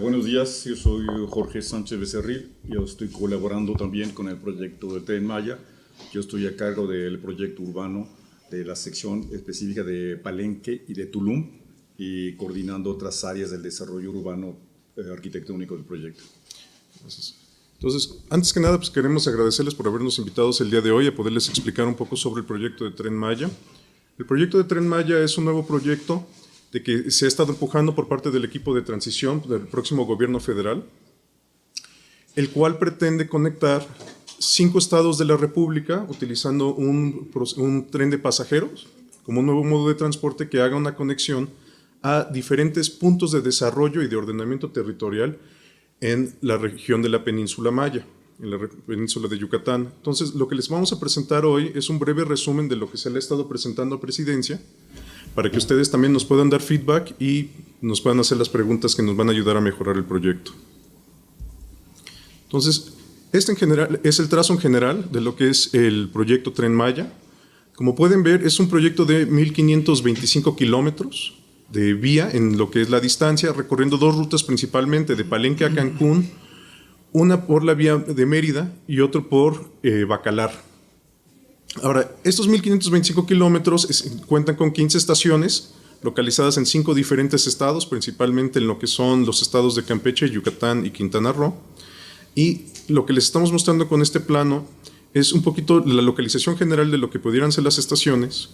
Buenos días, yo soy Jorge Sánchez Becerril. Yo estoy colaborando también con el proyecto del Tren Maya. Yo estoy a cargo del proyecto urbano de la sección específica de Palenque y de Tulum y coordinando otras áreas del desarrollo urbano arquitectónico del proyecto. Gracias. Entonces, antes que nada, pues queremos agradecerles por habernos invitado el día de hoy a poderles explicar un poco sobre el proyecto de Tren Maya. El proyecto de Tren Maya es un nuevo proyecto de que se ha estado empujando por parte del equipo de transición del próximo gobierno federal, el cual pretende conectar 5 estados de la República utilizando un tren de pasajeros como un nuevo modo de transporte que haga una conexión a diferentes puntos de desarrollo y de ordenamiento territorial en la región de la península Maya, en la península de Yucatán. Entonces, lo que les vamos a presentar hoy es un breve resumen de lo que se le ha estado presentando a Presidencia, para que ustedes también nos puedan dar feedback y nos puedan hacer las preguntas que nos van a ayudar a mejorar el proyecto. Entonces, este en general es el trazo en general de lo que es el proyecto Tren Maya. Como pueden ver, es un proyecto de 1,525 kilómetros de vía en lo que es la distancia, recorriendo 2 rutas principalmente, de Palenque a Cancún, una por la vía de Mérida y otro por Bacalar. Ahora, estos 1,525 kilómetros cuentan con 15 estaciones localizadas en 5 diferentes estados, principalmente en lo que son los estados de Campeche, Yucatán y Quintana Roo. Y lo que les estamos mostrando con este plano es un poquito la localización general de lo que pudieran ser las estaciones,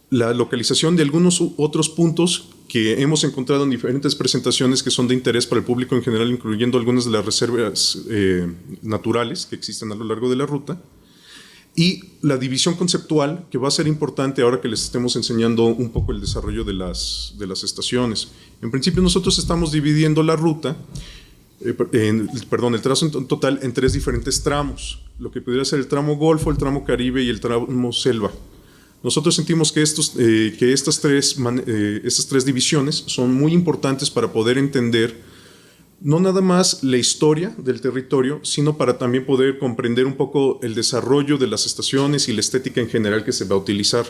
la localización de algunos otros puntos que hemos encontrado en diferentes presentaciones que son de interés para el público en general, incluyendo algunas de las reservas naturales que existen a lo largo de la ruta, y la división conceptual, que va a ser importante ahora que les estemos enseñando un poco el desarrollo de las estaciones. En principio, nosotros estamos dividiendo la ruta, el trazo en total en 3 diferentes tramos, lo que pudiera ser el tramo Golfo, el tramo Caribe y el tramo Selva. Nosotros sentimos que estas tres divisiones son muy importantes para poder entender no nada más la historia del territorio, sino para también poder comprender un poco el desarrollo de las estaciones y la estética en general que se va a utilizar.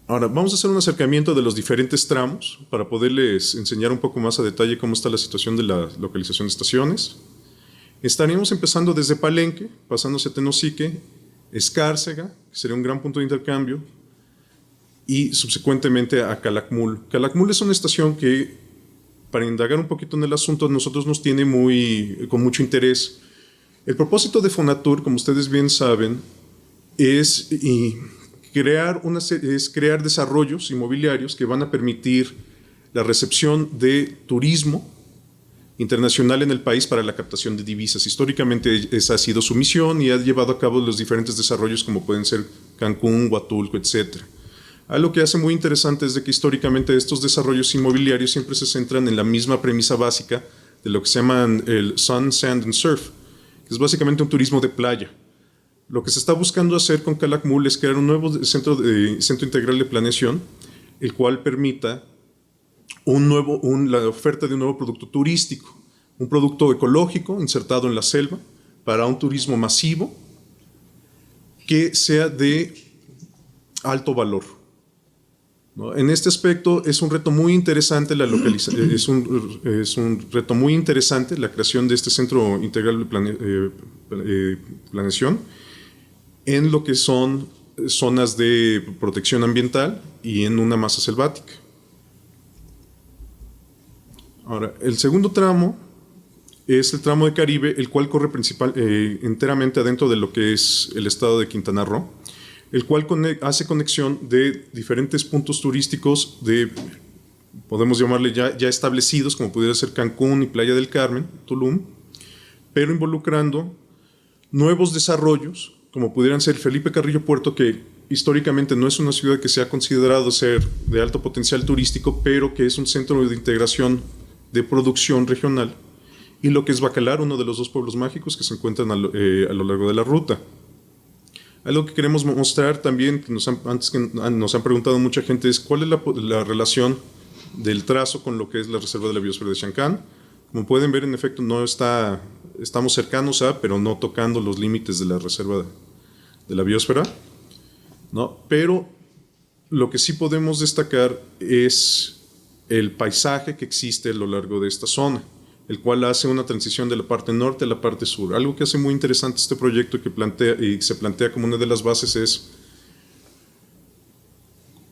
Ahora, vamos a hacer un acercamiento de los diferentes tramos para poderles enseñar un poco más a detalle cómo está la situación de la localización de estaciones. Estaríamos empezando desde Palenque, pasando hacia Tenosique, Escárcega, que sería un gran punto de intercambio, y subsecuentemente a Calakmul. Calakmul es una estación que, para indagar un poquito en el asunto, a nosotros nos tiene con mucho interés. El propósito de Fonatur, como ustedes bien saben, es crear desarrollos inmobiliarios que van a permitir la recepción de turismo internacional en el país para la captación de divisas. Históricamente esa ha sido su misión y ha llevado a cabo los diferentes desarrollos como pueden ser Cancún, Huatulco, etc. Algo que hace muy interesante es de que históricamente estos desarrollos inmobiliarios siempre se centran en la misma premisa básica de lo que se llaman el Sun, Sand and Surf, que es básicamente un turismo de playa. Lo que se está buscando hacer con Calakmul es crear un nuevo centro integral de planeación, el cual permita la oferta de un nuevo producto turístico, un producto ecológico insertado en la selva para un turismo masivo que sea de alto valor. ¿No? En este aspecto es un reto muy interesante es un reto muy interesante la creación de este centro integral de planeación en lo que son zonas de protección ambiental y en una masa selvática. Ahora, el segundo tramo es el tramo de Caribe, el cual corre enteramente adentro de lo que es el estado de Quintana Roo, el cual hace conexión de diferentes puntos turísticos podemos llamarle ya establecidos, como pudiera ser Cancún y Playa del Carmen, Tulum, pero involucrando nuevos desarrollos, como pudieran ser Felipe Carrillo Puerto, que históricamente no es una ciudad que se ha considerado ser de alto potencial turístico, pero que es un centro de integración de producción regional, y lo que es Bacalar, uno de los 2 pueblos mágicos que se encuentran a lo largo de la ruta. Algo que queremos mostrar también, que nos han preguntado mucha gente, es cuál es la relación del trazo con lo que es la Reserva de la Biosfera de Chancán. Como pueden ver, en efecto, estamos cercanos pero no tocando los límites de la Reserva de la Biosfera, ¿no? Pero lo que sí podemos destacar es el paisaje que existe a lo largo de esta zona, el cual hace una transición de la parte norte a la parte sur. Algo que hace muy interesante este proyecto y se plantea como una de las bases es,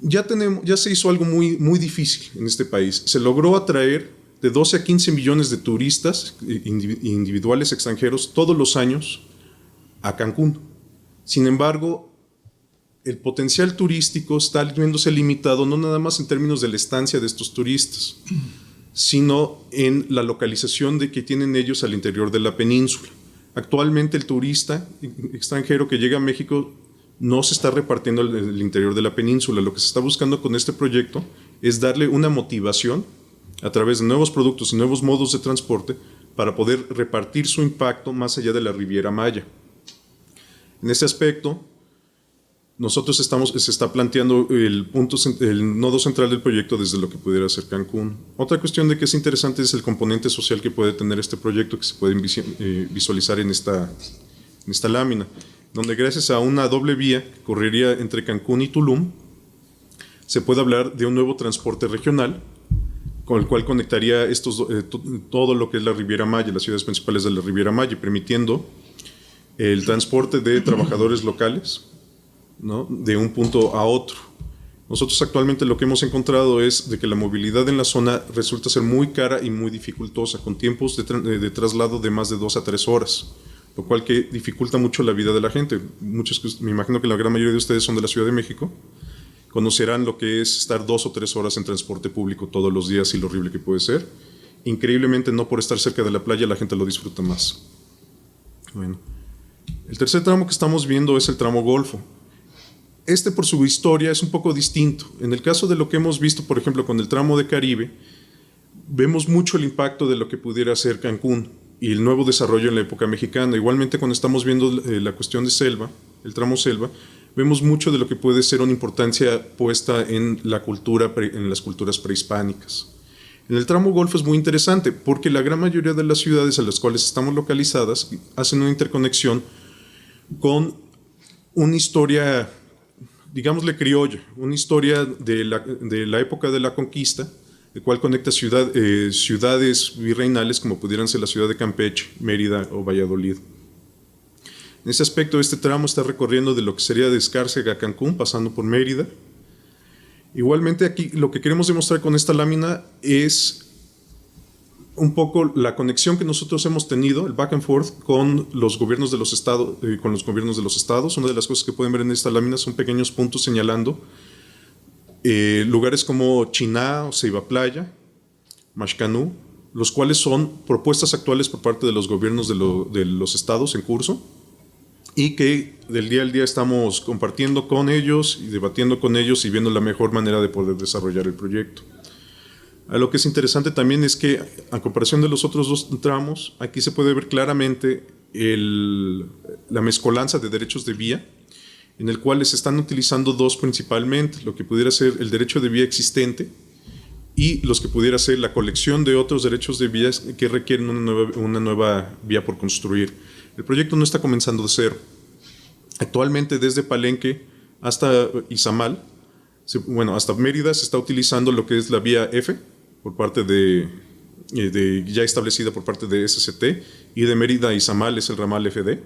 ya se hizo algo muy, muy difícil en este país. Se logró atraer de 12 a 15 millones de turistas individuales extranjeros todos los años a Cancún. Sin embargo, el potencial turístico está viéndose limitado no nada más en términos de la estancia de estos turistas, sino en la localización que tienen ellos al interior de la península. Actualmente el turista extranjero que llega a México no se está repartiendo en el interior de la península. Lo que se está buscando con este proyecto es darle una motivación a través de nuevos productos y nuevos modos de transporte para poder repartir su impacto más allá de la Riviera Maya. En este aspecto, se está planteando el nodo central del proyecto desde lo que pudiera ser Cancún. Otra cuestión de que es interesante es el componente social que puede tener este proyecto, que se puede visualizar en esta lámina, donde gracias a una doble vía que correría entre Cancún y Tulum, se puede hablar de un nuevo transporte regional, con el cual conectaría todo lo que es la Riviera Maya, las ciudades principales de la Riviera Maya, permitiendo el transporte de trabajadores locales, ¿no?, de un punto a otro. Nosotros actualmente lo que hemos encontrado es de que la movilidad en la zona resulta ser muy cara y muy dificultosa, con tiempos de traslado de más de 2 a 3 horas, lo cual que dificulta mucho la vida de la gente. Me imagino que la gran mayoría de ustedes son de la Ciudad de México, conocerán lo que es estar 2 o 3 horas en transporte público todos los días y lo horrible que puede ser. Increíblemente, no por estar cerca de la playa la gente lo disfruta más. Bueno, el tercer tramo que estamos viendo es el tramo Golfo. Por su historia es un poco distinto. En el caso de lo que hemos visto, por ejemplo, con el tramo de Caribe, vemos mucho el impacto de lo que pudiera ser Cancún y el nuevo desarrollo en la época mexicana. Igualmente, cuando estamos viendo la cuestión de selva, el tramo selva, vemos mucho de lo que puede ser una importancia puesta en las culturas prehispánicas. En el tramo Golfo es muy interesante porque la gran mayoría de las ciudades a las cuales estamos localizadas hacen una interconexión con una historia, digámosle criolla, una historia de la época de la conquista, el cual conecta ciudades virreinales como pudieran ser la ciudad de Campeche, Mérida o Valladolid. En ese aspecto, este tramo está recorriendo de lo que sería de Escárcega a Cancún, pasando por Mérida. Igualmente, aquí lo que queremos demostrar con esta lámina es un poco la conexión que nosotros hemos tenido, el back and forth, con los gobiernos de los estados. Una de las cosas que pueden ver en esta lámina son pequeños puntos señalando lugares como Chiná o Ceiba Playa, Mashcanú, los cuales son propuestas actuales por parte de los gobiernos de los estados en curso, y que del día al día estamos compartiendo con ellos y debatiendo con ellos y viendo la mejor manera de poder desarrollar el proyecto. Lo que es interesante también es que, a comparación de los otros 2 tramos, aquí se puede ver claramente la mezcolanza de derechos de vía, en el cual se están utilizando 2 principalmente, lo que pudiera ser el derecho de vía existente y los que pudiera ser la colección de otros derechos de vías que requieren una nueva vía por construir. El proyecto no está comenzando de cero. Actualmente, desde Palenque hasta Izamal, hasta Mérida, se está utilizando lo que es la vía F por parte ya establecida por parte de SCT, y de Mérida a Izamal es el ramal FD,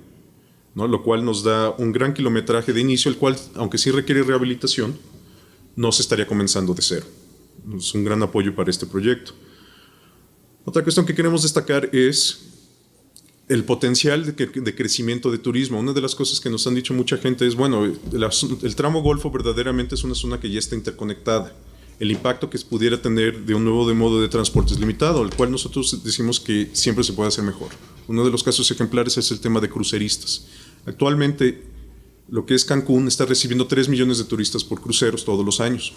¿no?, lo cual nos da un gran kilometraje de inicio, el cual, aunque sí requiere rehabilitación, no se estaría comenzando de cero. Es un gran apoyo para este proyecto. Otra cuestión que queremos destacar es el potencial de crecimiento de turismo. Una de las cosas que nos han dicho mucha gente es, bueno, el tramo Golfo verdaderamente es una zona que ya está interconectada. El impacto que pudiera tener de un nuevo modo de transporte es limitado, el cual nosotros decimos que siempre se puede hacer mejor. Uno de los casos ejemplares es el tema de cruceristas. Actualmente, lo que es Cancún está recibiendo 3 millones de turistas por cruceros todos los años.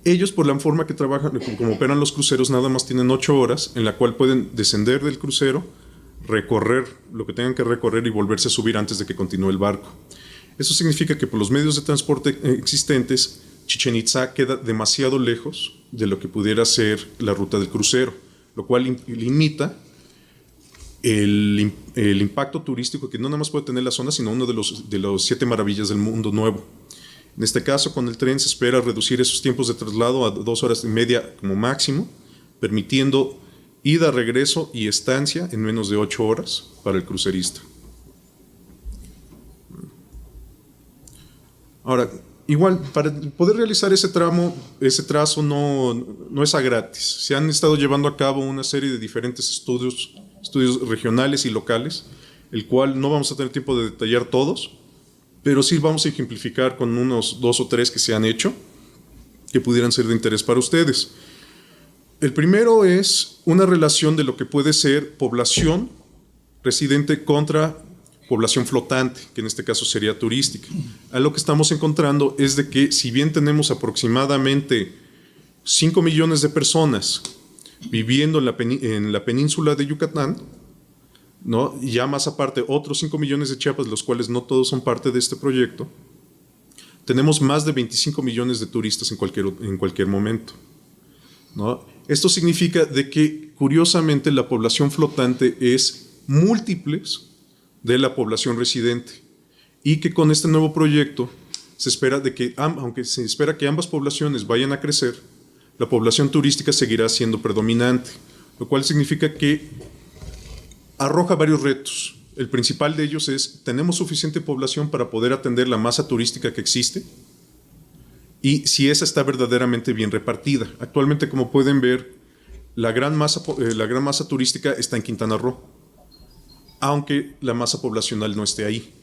Ellos, por la forma que trabajan, como operan los cruceros, nada más tienen 8 horas en la cual pueden descender del crucero, recorrer lo que tengan que recorrer y volverse a subir antes de que continúe el barco. Eso significa que por los medios de transporte existentes, Chichén Itzá queda demasiado lejos de lo que pudiera ser la ruta del crucero, lo cual limita el impacto turístico que no nada más puede tener la zona, sino uno de los 7 maravillas del mundo nuevo. En este caso, con el tren se espera reducir esos tiempos de traslado a 2 horas y media como máximo, permitiendo ida, regreso y estancia en menos de 8 horas para el crucerista. Ahora, igual, para poder realizar ese trazo no es a gratis. Se han estado llevando a cabo una serie de diferentes estudios regionales y locales, el cual no vamos a tener tiempo de detallar todos, pero sí vamos a ejemplificar con unos 2 o 3 que se han hecho, que pudieran ser de interés para ustedes. El primero es una relación de lo que puede ser población residente contra población flotante, que en este caso sería turística. A lo que estamos encontrando es de que si bien tenemos aproximadamente 5 millones de personas viviendo en la península de Yucatán, ¿no? Y ya más aparte otros 5 millones de Chiapas, los cuales no todos son parte de este proyecto, tenemos más de 25 millones de turistas en cualquier momento, ¿no? Esto significa de que, curiosamente, la población flotante es múltiples de la población residente y que con este nuevo proyecto se espera de que, aunque se espera que ambas poblaciones vayan a crecer, la población turística seguirá siendo predominante, lo cual significa que arroja varios retos. El principal de ellos es, ¿tenemos suficiente población para poder atender la masa turística que existe? Y si esa está verdaderamente bien repartida. Actualmente, como pueden ver, la gran masa turística está en Quintana Roo, aunque la masa poblacional no esté ahí.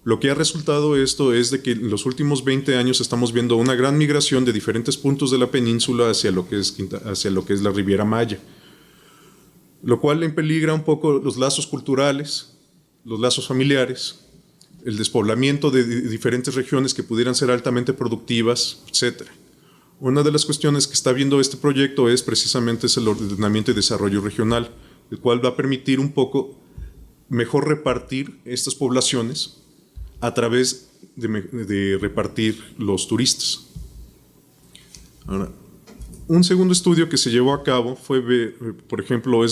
Lo que ha resultado esto es de que en los últimos 20 años estamos viendo una gran migración de diferentes puntos de la península hacia lo que es la Riviera Maya, lo cual empeligra un poco los lazos culturales, los lazos familiares, el despoblamiento de diferentes regiones que pudieran ser altamente productivas, etc. Una de las cuestiones que está viendo este proyecto es precisamente el ordenamiento y desarrollo regional, el cual va a permitir un poco mejor repartir estas poblaciones a través de repartir los turistas. Ahora, un segundo estudio que se llevó a cabo fue ver, por ejemplo, el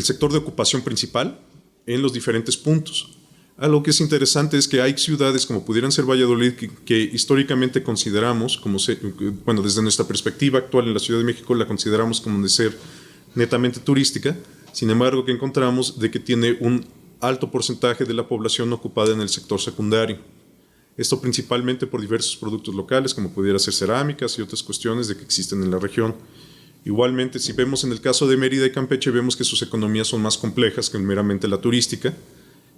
sector de ocupación principal en los diferentes puntos. Algo que es interesante es que hay ciudades como pudieran ser Valladolid que históricamente consideramos, desde nuestra perspectiva actual en la Ciudad de México la consideramos como de ser netamente turística, sin embargo que encontramos de que tiene un alto porcentaje de la población ocupada en el sector secundario. Esto principalmente por diversos productos locales como pudiera ser cerámicas y otras cuestiones de que existen en la región. Igualmente, si vemos en el caso de Mérida y Campeche, vemos que sus economías son más complejas que meramente la turística,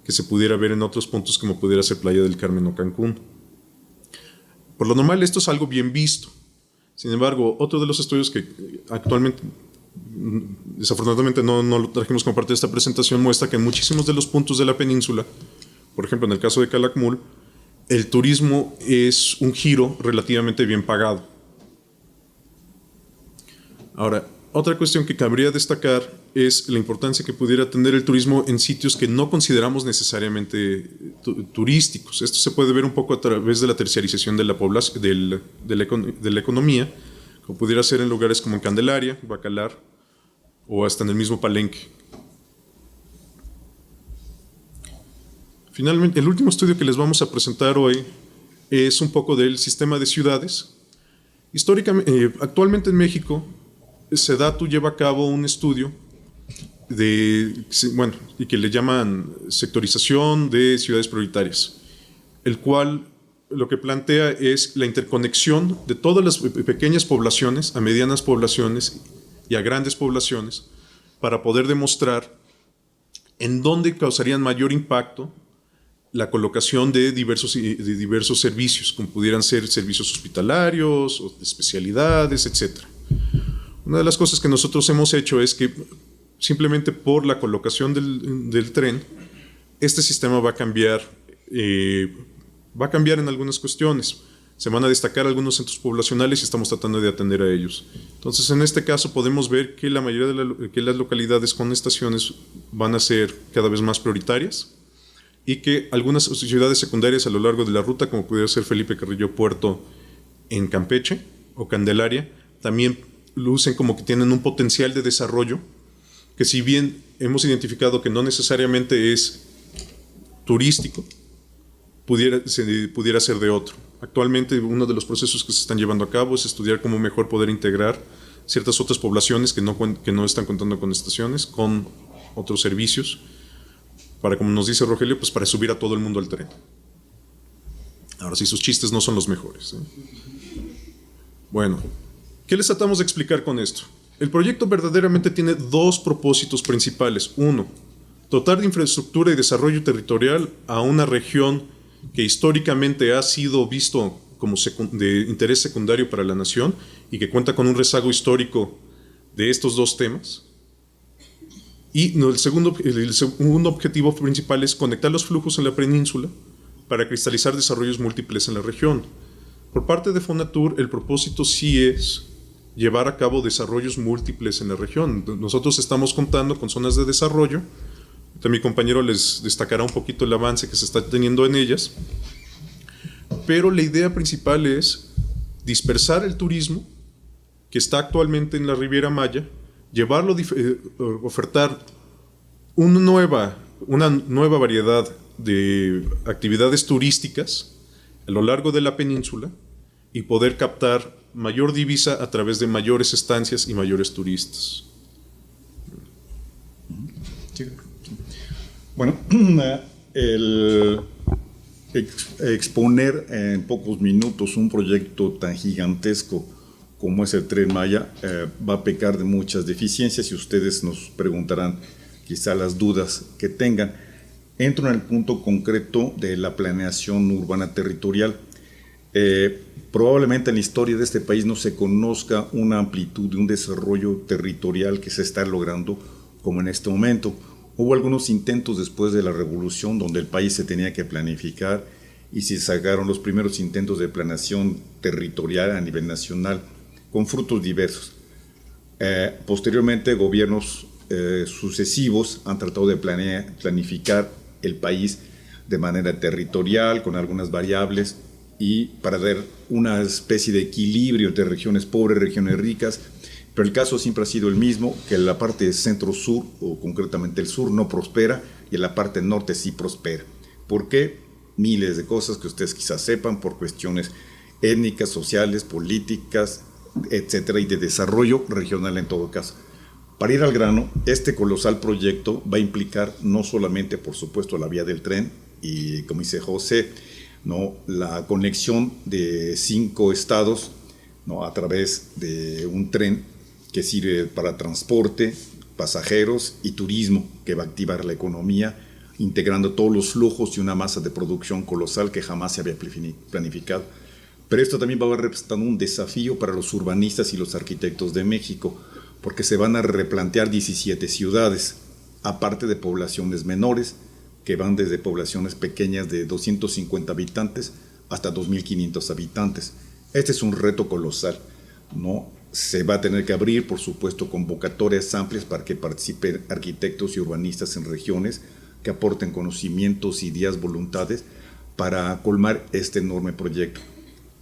que se pudiera ver en otros puntos como pudiera ser Playa del Carmen o Cancún. Por lo normal, esto es algo bien visto. Sin embargo, otro de los estudios que actualmente, desafortunadamente no lo trajimos como parte de esta presentación, muestra que en muchísimos de los puntos de la península, por ejemplo en el caso de Calakmul, el turismo es un giro relativamente bien pagado. Ahora, otra cuestión que cabría destacar es la importancia que pudiera tener el turismo en sitios que no consideramos necesariamente turísticos. Esto se puede ver un poco a través de la terciarización de la población, de la economía, como pudiera ser en lugares como en Candelaria, Bacalar o hasta en el mismo Palenque. Finalmente, el último estudio que les vamos a presentar hoy es un poco del sistema de ciudades. Históricamente, actualmente en México, SEDATU lleva a cabo un estudio y que le llaman sectorización de ciudades prioritarias, el cual lo que plantea es la interconexión de todas las pequeñas poblaciones a medianas poblaciones y a grandes poblaciones para poder demostrar en dónde causarían mayor impacto la colocación de diversos servicios, como pudieran ser servicios hospitalarios o de especialidades, etc. Una de las cosas que nosotros hemos hecho es que simplemente por la colocación del tren, este sistema va a cambiar en algunas cuestiones. Se van a destacar algunos centros poblacionales y estamos tratando de atender a ellos. Entonces, en este caso podemos ver que la mayoría de las localidades con estaciones van a ser cada vez más prioritarias y que algunas ciudades secundarias a lo largo de la ruta, como pudiera ser Felipe Carrillo Puerto en Campeche o Candelaria, también lucen como que tienen un potencial de desarrollo que, si bien hemos identificado que no necesariamente es turístico, se pudiera hacer de otro. Actualmente uno de los procesos que se están llevando a cabo es estudiar cómo mejor poder integrar ciertas otras poblaciones que no están contando con estaciones, con otros servicios, para, como nos dice Rogelio, pues para subir a todo el mundo al tren. Ahora sí, sus chistes no son los mejores, ¿eh? Bueno, ¿qué les tratamos de explicar con esto? El proyecto verdaderamente tiene dos propósitos principales. Uno, dotar de infraestructura y desarrollo territorial a una región que históricamente ha sido visto como de interés secundario para la nación y que cuenta con un rezago histórico de estos dos temas. Y el segundo objetivo principal es conectar los flujos en la península para cristalizar desarrollos múltiples en la región. Por parte de Fonatur, el propósito sí es llevar a cabo desarrollos múltiples en la región. Nosotros estamos contando con zonas de desarrollo. Mi compañero les destacará un poquito el avance que se está teniendo en ellas. Pero la idea principal es dispersar el turismo que está actualmente en la Riviera Maya, llevarlo, ofertar una nueva variedad de actividades turísticas a lo largo de la península y poder captar mayor divisa a través de mayores estancias y mayores turistas. Bueno, el exponer en pocos minutos un proyecto tan gigantesco como es el Tren Maya va a pecar de muchas deficiencias y ustedes nos preguntarán quizá las dudas que tengan. Entro en el punto concreto de la planeación urbana territorial. Probablemente en la historia de este país no se conozca una amplitud de un desarrollo territorial que se está logrando como en este momento. Hubo algunos intentos después de la revolución donde el país se tenía que planificar y se sacaron los primeros intentos de planeación territorial a nivel nacional con frutos diversos. Posteriormente, gobiernos sucesivos han tratado de planificar el país de manera territorial, con algunas variables, y para dar una especie de equilibrio entre regiones pobres y regiones ricas, pero el caso siempre ha sido el mismo, que la parte centro-sur, o concretamente el sur, no prospera, y en la parte norte sí prospera. ¿Por qué? Miles de cosas que ustedes quizás sepan, por cuestiones étnicas, sociales, políticas, etcétera, y de desarrollo regional en todo caso. Para ir al grano, este colosal proyecto va a implicar no solamente, por supuesto, la vía del tren y, como dice José, ¿no?, la conexión de 5 estados, ¿no?, a través de un tren que sirve para transporte, pasajeros y turismo, que va a activar la economía, integrando todos los flujos y una masa de producción colosal que jamás se había planificado. Pero esto también va a representar un desafío para los urbanistas y los arquitectos de México, porque se van a replantear 17 ciudades, aparte de poblaciones menores, que van desde poblaciones pequeñas de 250 habitantes hasta 2.500 habitantes. Este es un reto colosal, ¿no? Se va a tener que abrir, por supuesto, convocatorias amplias para que participen arquitectos y urbanistas en regiones que aporten conocimientos, ideas, voluntades para colmar este enorme proyecto.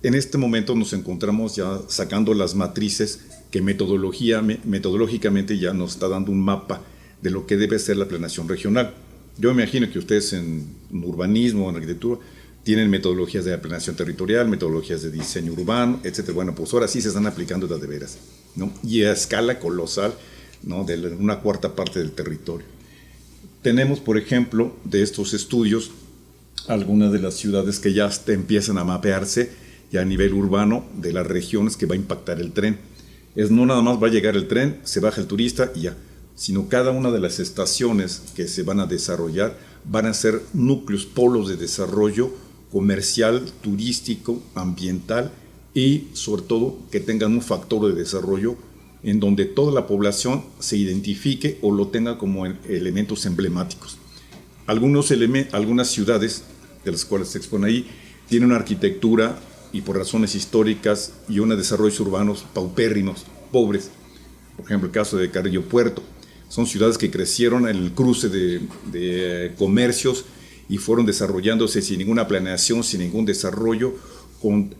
En este momento nos encontramos ya sacando las matrices que metodológicamente ya nos está dando un mapa de lo que debe ser la planeación regional. Yo me imagino que ustedes en urbanismo, en arquitectura, tienen metodologías de planeación territorial, metodologías de diseño urbano, etc. Bueno, pues ahora sí se están aplicando de veras, ¿no? Y a escala colosal, ¿no?, de una cuarta parte del territorio. Tenemos, por ejemplo, de estos estudios, algunas de las ciudades que ya empiezan a mapearse ya a nivel urbano de las regiones que va a impactar el tren. No nada más va a llegar el tren, se baja el turista y ya, sino cada una de las estaciones que se van a desarrollar van a ser núcleos, polos de desarrollo comercial, turístico, ambiental y sobre todo que tengan un factor de desarrollo en donde toda la población se identifique o lo tenga como elementos emblemáticos. Algunas ciudades, de las cuales se expone ahí, tienen una arquitectura y por razones históricas y unos desarrollos urbanos paupérrimos, pobres. Por ejemplo, el caso de Carrillo Puerto. Son ciudades que crecieron en el cruce de comercios y fueron desarrollándose sin ninguna planeación, sin ningún desarrollo,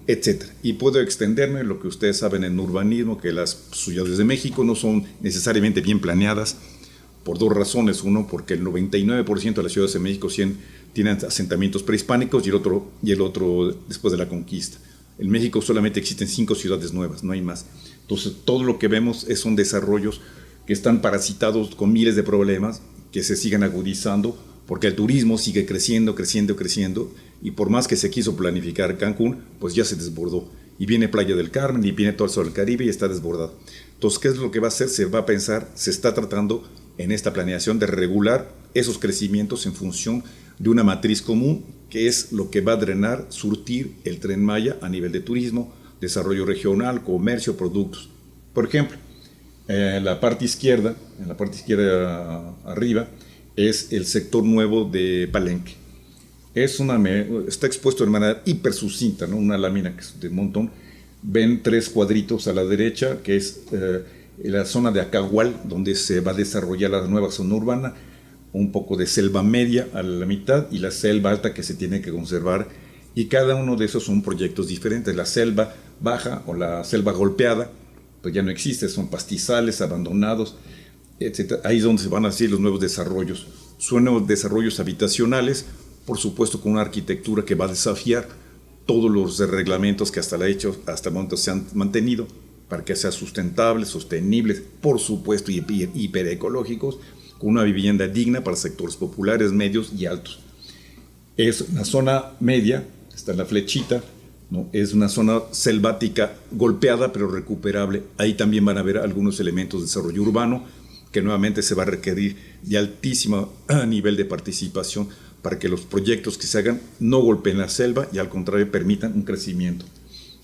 etc. Y puedo extenderme lo que ustedes saben en urbanismo, que las ciudades de México no son necesariamente bien planeadas por dos razones. Uno, porque el 99% de las ciudades de México tienen tienen asentamientos prehispánicos y el otro después de la conquista. En México solamente existen 5 ciudades nuevas, no hay más. Entonces, todo lo que vemos son desarrollos que están parasitados con miles de problemas que se siguen agudizando porque el turismo sigue creciendo, creciendo, creciendo, y por más que se quiso planificar Cancún, pues ya se desbordó. Y viene Playa del Carmen, y viene todo el sur del Caribe y está desbordado. Entonces, ¿qué es lo que va a hacer? Se va a pensar, se está tratando en esta planeación de regular esos crecimientos en función de una matriz común, que es lo que va a drenar, surtir el Tren Maya a nivel de turismo, desarrollo regional, comercio, productos. Por ejemplo, en la parte izquierda arriba, es el sector nuevo de Palenque. Está expuesto de manera hiper sucinta, ¿no? Una lámina que es de un montón. Ven 3 cuadritos a la derecha, que es la zona de Acahual, donde se va a desarrollar la nueva zona urbana, un poco de selva media a la mitad y la selva alta que se tiene que conservar. Y cada uno de esos son proyectos diferentes. La selva baja o la selva golpeada, pues ya no existe, son pastizales abandonados, etc. Ahí es donde se van a hacer los nuevos desarrollos. Son nuevos desarrollos habitacionales, por supuesto con una arquitectura que va a desafiar todos los reglamentos que hasta el momento se han mantenido para que sea sustentable, sostenibles, por supuesto, y hiperecológicos, con una vivienda digna para sectores populares, medios y altos. Es la zona media, está la flechita, ¿no? Es una zona selvática golpeada pero recuperable. Ahí también van a haber algunos elementos de desarrollo urbano que nuevamente se va a requerir de altísimo nivel de participación para que los proyectos que se hagan no golpeen la selva y al contrario permitan un crecimiento.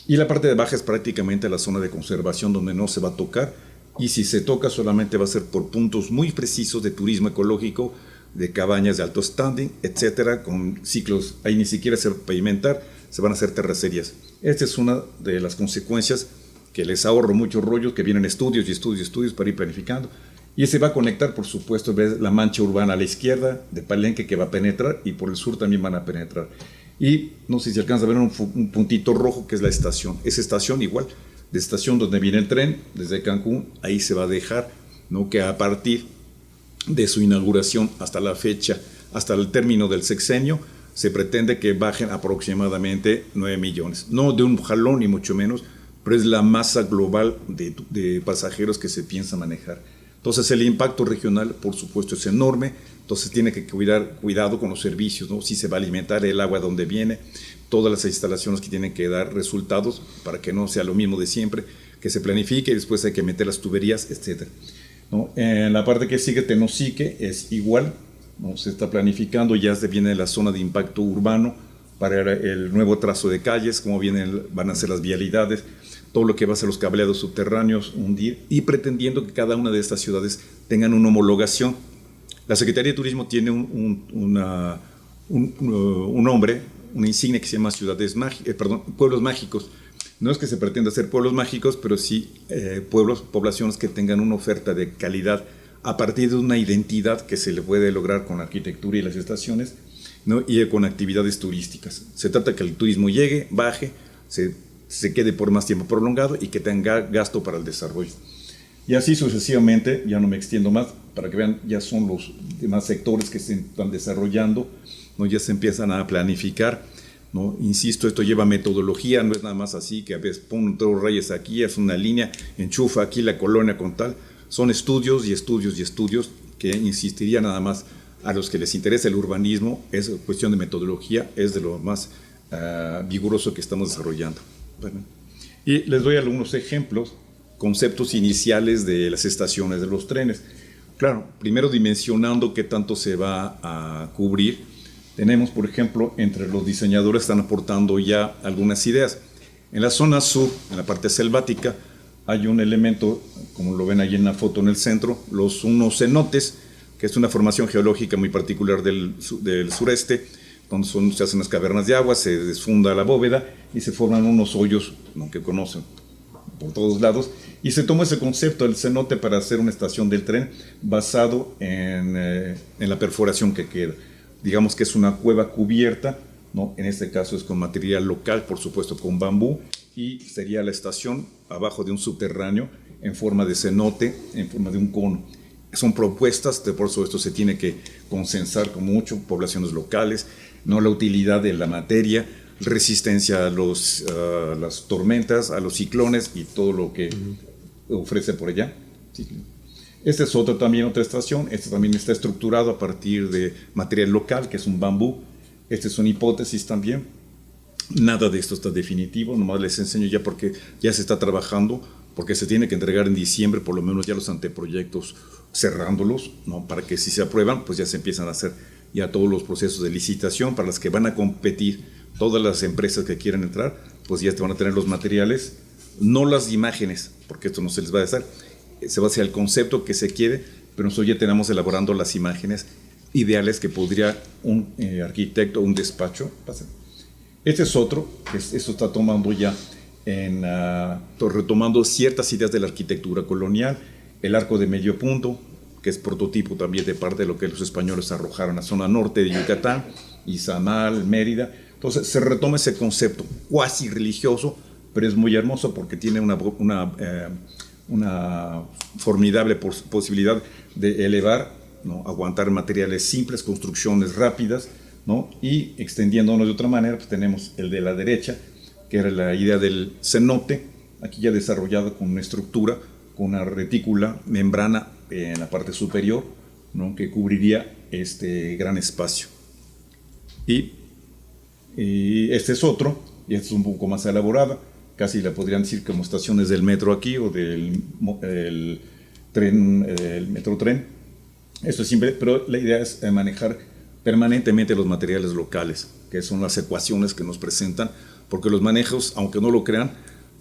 Y la parte de baja es prácticamente la zona de conservación donde no se va a tocar, y si se toca solamente va a ser por puntos muy precisos de turismo ecológico, de cabañas de alto standing, etcétera, con ciclos. Ahí ni siquiera se va a pavimentar, se van a hacer terracerías. Esta es una de las consecuencias que les ahorro muchos rollos, que vienen estudios y estudios y estudios para ir planificando. Y se va a conectar, por supuesto, ves la mancha urbana a la izquierda de Palenque que va a penetrar, y por el sur también van a penetrar. Y no sé si alcanza a ver un puntito rojo que es la estación. Esa estación igual, de estación donde viene el tren, desde Cancún, ahí se va a dejar, ¿no? Que a partir de su inauguración hasta la fecha, hasta el término del sexenio, se pretende que bajen aproximadamente 9 millones. No de un jalón ni mucho menos, pero es la masa global de pasajeros que se piensa manejar. Entonces el impacto regional, por supuesto, es enorme. Entonces tiene que cuidado con los servicios, ¿no? Si se va a alimentar el agua donde viene, todas las instalaciones que tienen que dar resultados para que no sea lo mismo de siempre, que se planifique y después hay que meter las tuberías, etc., ¿no? En la parte que sigue, Tenosique, es igual, ¿no? Se está planificando, ya se viene la zona de impacto urbano para el nuevo trazo de calles, cómo van a ser las vialidades, todo lo que va a ser los cableados subterráneos, hundir, y pretendiendo que cada una de estas ciudades tengan una homologación. La Secretaría de Turismo tiene un nombre, una insignia que se llama Pueblos Mágicos. No es que se pretenda hacer pueblos mágicos, pero sí poblaciones que tengan una oferta de calidad a partir de una identidad que se le puede lograr con la arquitectura y las estaciones, ¿no? Y con actividades turísticas. Se trata que el turismo llegue, baje, se quede por más tiempo prolongado y que tenga gasto para el desarrollo. Y así sucesivamente, ya no me extiendo más, para que vean, ya son los demás sectores que se están desarrollando, ¿no? Ya se empiezan a planificar, ¿no? Insisto, esto lleva metodología, no es nada más así, que a veces pon 3 rayas aquí, es una línea, enchufa aquí la colonia con tal. Son estudios y estudios y estudios que insistiría nada más a los que les interesa el urbanismo, es cuestión de metodología, es de lo más vigoroso que estamos desarrollando. Bueno, y les doy algunos ejemplos, conceptos iniciales de las estaciones de los trenes. Claro, primero dimensionando qué tanto se va a cubrir. Tenemos, por ejemplo, entre los diseñadores están aportando ya algunas ideas. En la zona sur, en la parte selvática, hay un elemento, como lo ven ahí en la foto en el centro, unos cenotes, que es una formación geológica muy particular del sureste, donde se hacen las cavernas de agua, se desfunda la bóveda y se forman unos hoyos, ¿no? Que conocen por todos lados, y se tomó ese concepto del cenote para hacer una estación del tren basado en la perforación que queda. Digamos que es una cueva cubierta, ¿no? En este caso es con material local, por supuesto con bambú, y sería la estación abajo de un subterráneo en forma de cenote, en forma de un cono. son propuestas, por eso esto se tiene que consensar con mucho, poblaciones locales, no la utilidad de la materia, resistencia a las tormentas, a los ciclones y todo lo que ofrece por allá. Sí. Esta es otra estación, esta también está estructurado a partir de material local, que es un bambú. Esta es una hipótesis también. Nada de esto está definitivo, nomás les enseño ya porque ya se está trabajando, porque se tiene que entregar en diciembre por lo menos ya los anteproyectos, cerrándolos, ¿no? Para que si se aprueban, pues ya se empiezan a hacer ya todos los procesos de licitación para las que van a competir todas las empresas que quieran entrar, pues ya van a tener los materiales, no las imágenes, porque esto no se les va a hacer, se va a hacer el concepto que se quiere, pero nosotros ya tenemos elaborando las imágenes ideales que podría un arquitecto, un despacho hacer. Este es otro, que esto está tomando ya retomando ciertas ideas de la arquitectura colonial, el arco de medio punto, que es prototipo también de parte de lo que los españoles arrojaron a la zona norte de Yucatán, Izamal, Mérida. Entonces se retoma ese concepto cuasi religioso, pero es muy hermoso porque tiene una formidable posibilidad de elevar, ¿no? Aguantar materiales simples, construcciones rápidas, ¿no? Y extendiéndonos de otra manera, pues tenemos el de la derecha, que era la idea del cenote, aquí ya desarrollado con una estructura, con una retícula, membrana en la parte superior, ¿no? Que cubriría este gran espacio. Y este es otro, y este es un poco más elaborada, casi la podrían decir como estaciones del metro aquí o del metrotren. Esto es simple, pero la idea es manejar permanentemente los materiales locales, que son las ecuaciones que nos presentan, porque los manejos, aunque no lo crean,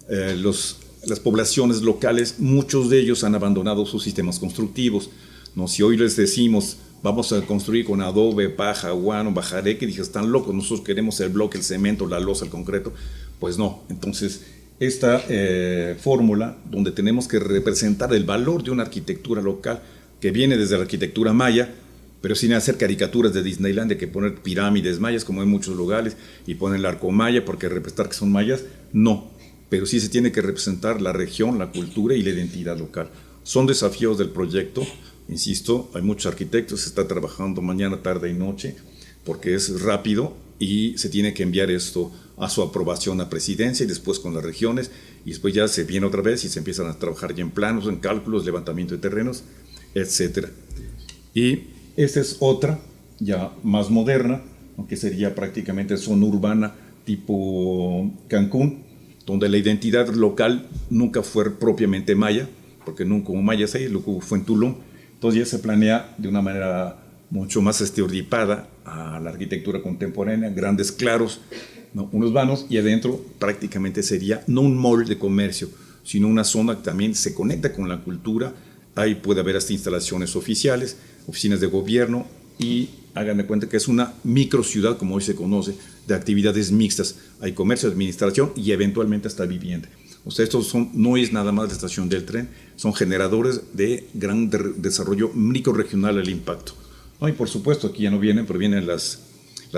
las poblaciones locales, muchos de ellos han abandonado sus sistemas constructivos, ¿no? Si hoy les decimos, vamos a construir con adobe, paja, guano, bajareque, dije, están locos, nosotros queremos el bloque, el cemento, la losa, el concreto, pues no. Entonces, esta fórmula, donde tenemos que representar el valor de una arquitectura local, que viene desde la arquitectura maya, pero sin hacer caricaturas de Disneylandia, que poner pirámides mayas, como en muchos lugares, y poner el arco maya, porque representar que son mayas, no. Pero sí se tiene que representar la región, la cultura y la identidad local. Son desafíos del proyecto, insisto, hay muchos arquitectos, se está trabajando mañana, tarde y noche, porque es rápido y se tiene que enviar esto a su aprobación a presidencia y después con las regiones, y después ya se viene otra vez y se empiezan a trabajar ya en planos, en cálculos, levantamiento de terrenos, etc. Y esta es otra, ya más moderna, que sería prácticamente zona urbana tipo Cancún, donde la identidad local nunca fue propiamente maya, porque nunca hubo mayas ahí, lo que fue en Tulum. Entonces ya se planea de una manera mucho más estereotipada a la arquitectura contemporánea, grandes claros, ¿no? Unos vanos, y adentro prácticamente sería no un mall de comercio, sino una zona que también se conecta con la cultura. Ahí puede haber hasta instalaciones oficiales, oficinas de gobierno, y hagan de cuenta que es una microciudad, como hoy se conoce, de actividades mixtas. Hay comercio, administración y eventualmente hasta vivienda. O sea, estos no es nada más la estación del tren, son generadores de gran desarrollo microrregional al impacto. ¿No? Y por supuesto, aquí ya no vienen, pero vienen las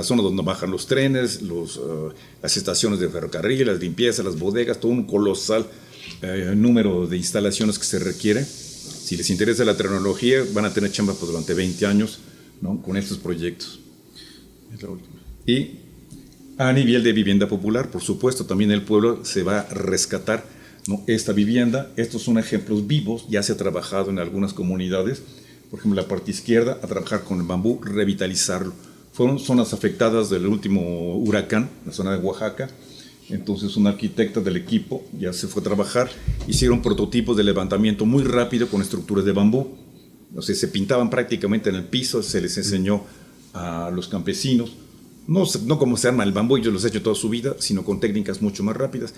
zonas donde bajan los trenes, las estaciones de ferrocarril, las limpiezas, las bodegas, todo un colosal número de instalaciones que se requiere. Si les interesa la tecnología, van a tener chamba pues, durante 20 años, ¿no? Con estos proyectos. Y a nivel de vivienda popular, por supuesto, también el pueblo se va a rescatar, ¿no? Esta vivienda. Estos son ejemplos vivos, ya se ha trabajado en algunas comunidades, por ejemplo, la parte izquierda, a trabajar con el bambú, revitalizarlo. Fueron zonas afectadas del último huracán, la zona de Oaxaca. Entonces una arquitecta del equipo ya se fue a trabajar, hicieron prototipos de levantamiento muy rápido con estructuras de bambú. O sea, se pintaban prácticamente en el piso, se les enseñó a los campesinos, no cómo se arma el bambú, ellos los han hecho toda su vida, sino con técnicas mucho más rápidas,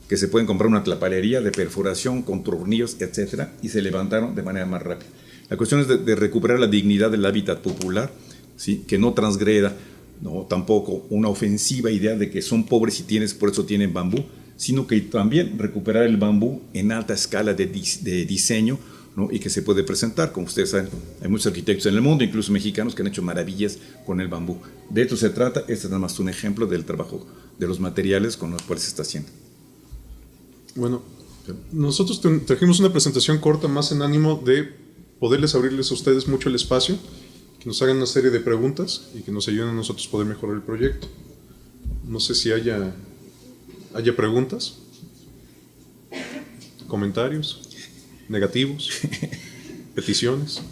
que se pueden comprar una tlapalería de perforación con tornillos, etcétera, y se levantaron de manera más rápida. La cuestión es de recuperar la dignidad del hábitat popular, ¿sí? Que no transgreda, no, tampoco una ofensiva idea de que son pobres y por eso tienen bambú, sino que también recuperar el bambú en alta escala de diseño, ¿no? Y que se puede presentar. Como ustedes saben, hay muchos arquitectos en el mundo, incluso mexicanos, que han hecho maravillas con el bambú. De esto se trata. Este es nada más un ejemplo del trabajo de los materiales con los cuales se está haciendo. Bueno, nosotros trajimos una presentación corta más en ánimo de poderles abrirles a ustedes mucho el espacio, que nos hagan una serie de preguntas y que nos ayuden a nosotros poder mejorar el proyecto. No sé si haya preguntas, comentarios, negativos, peticiones.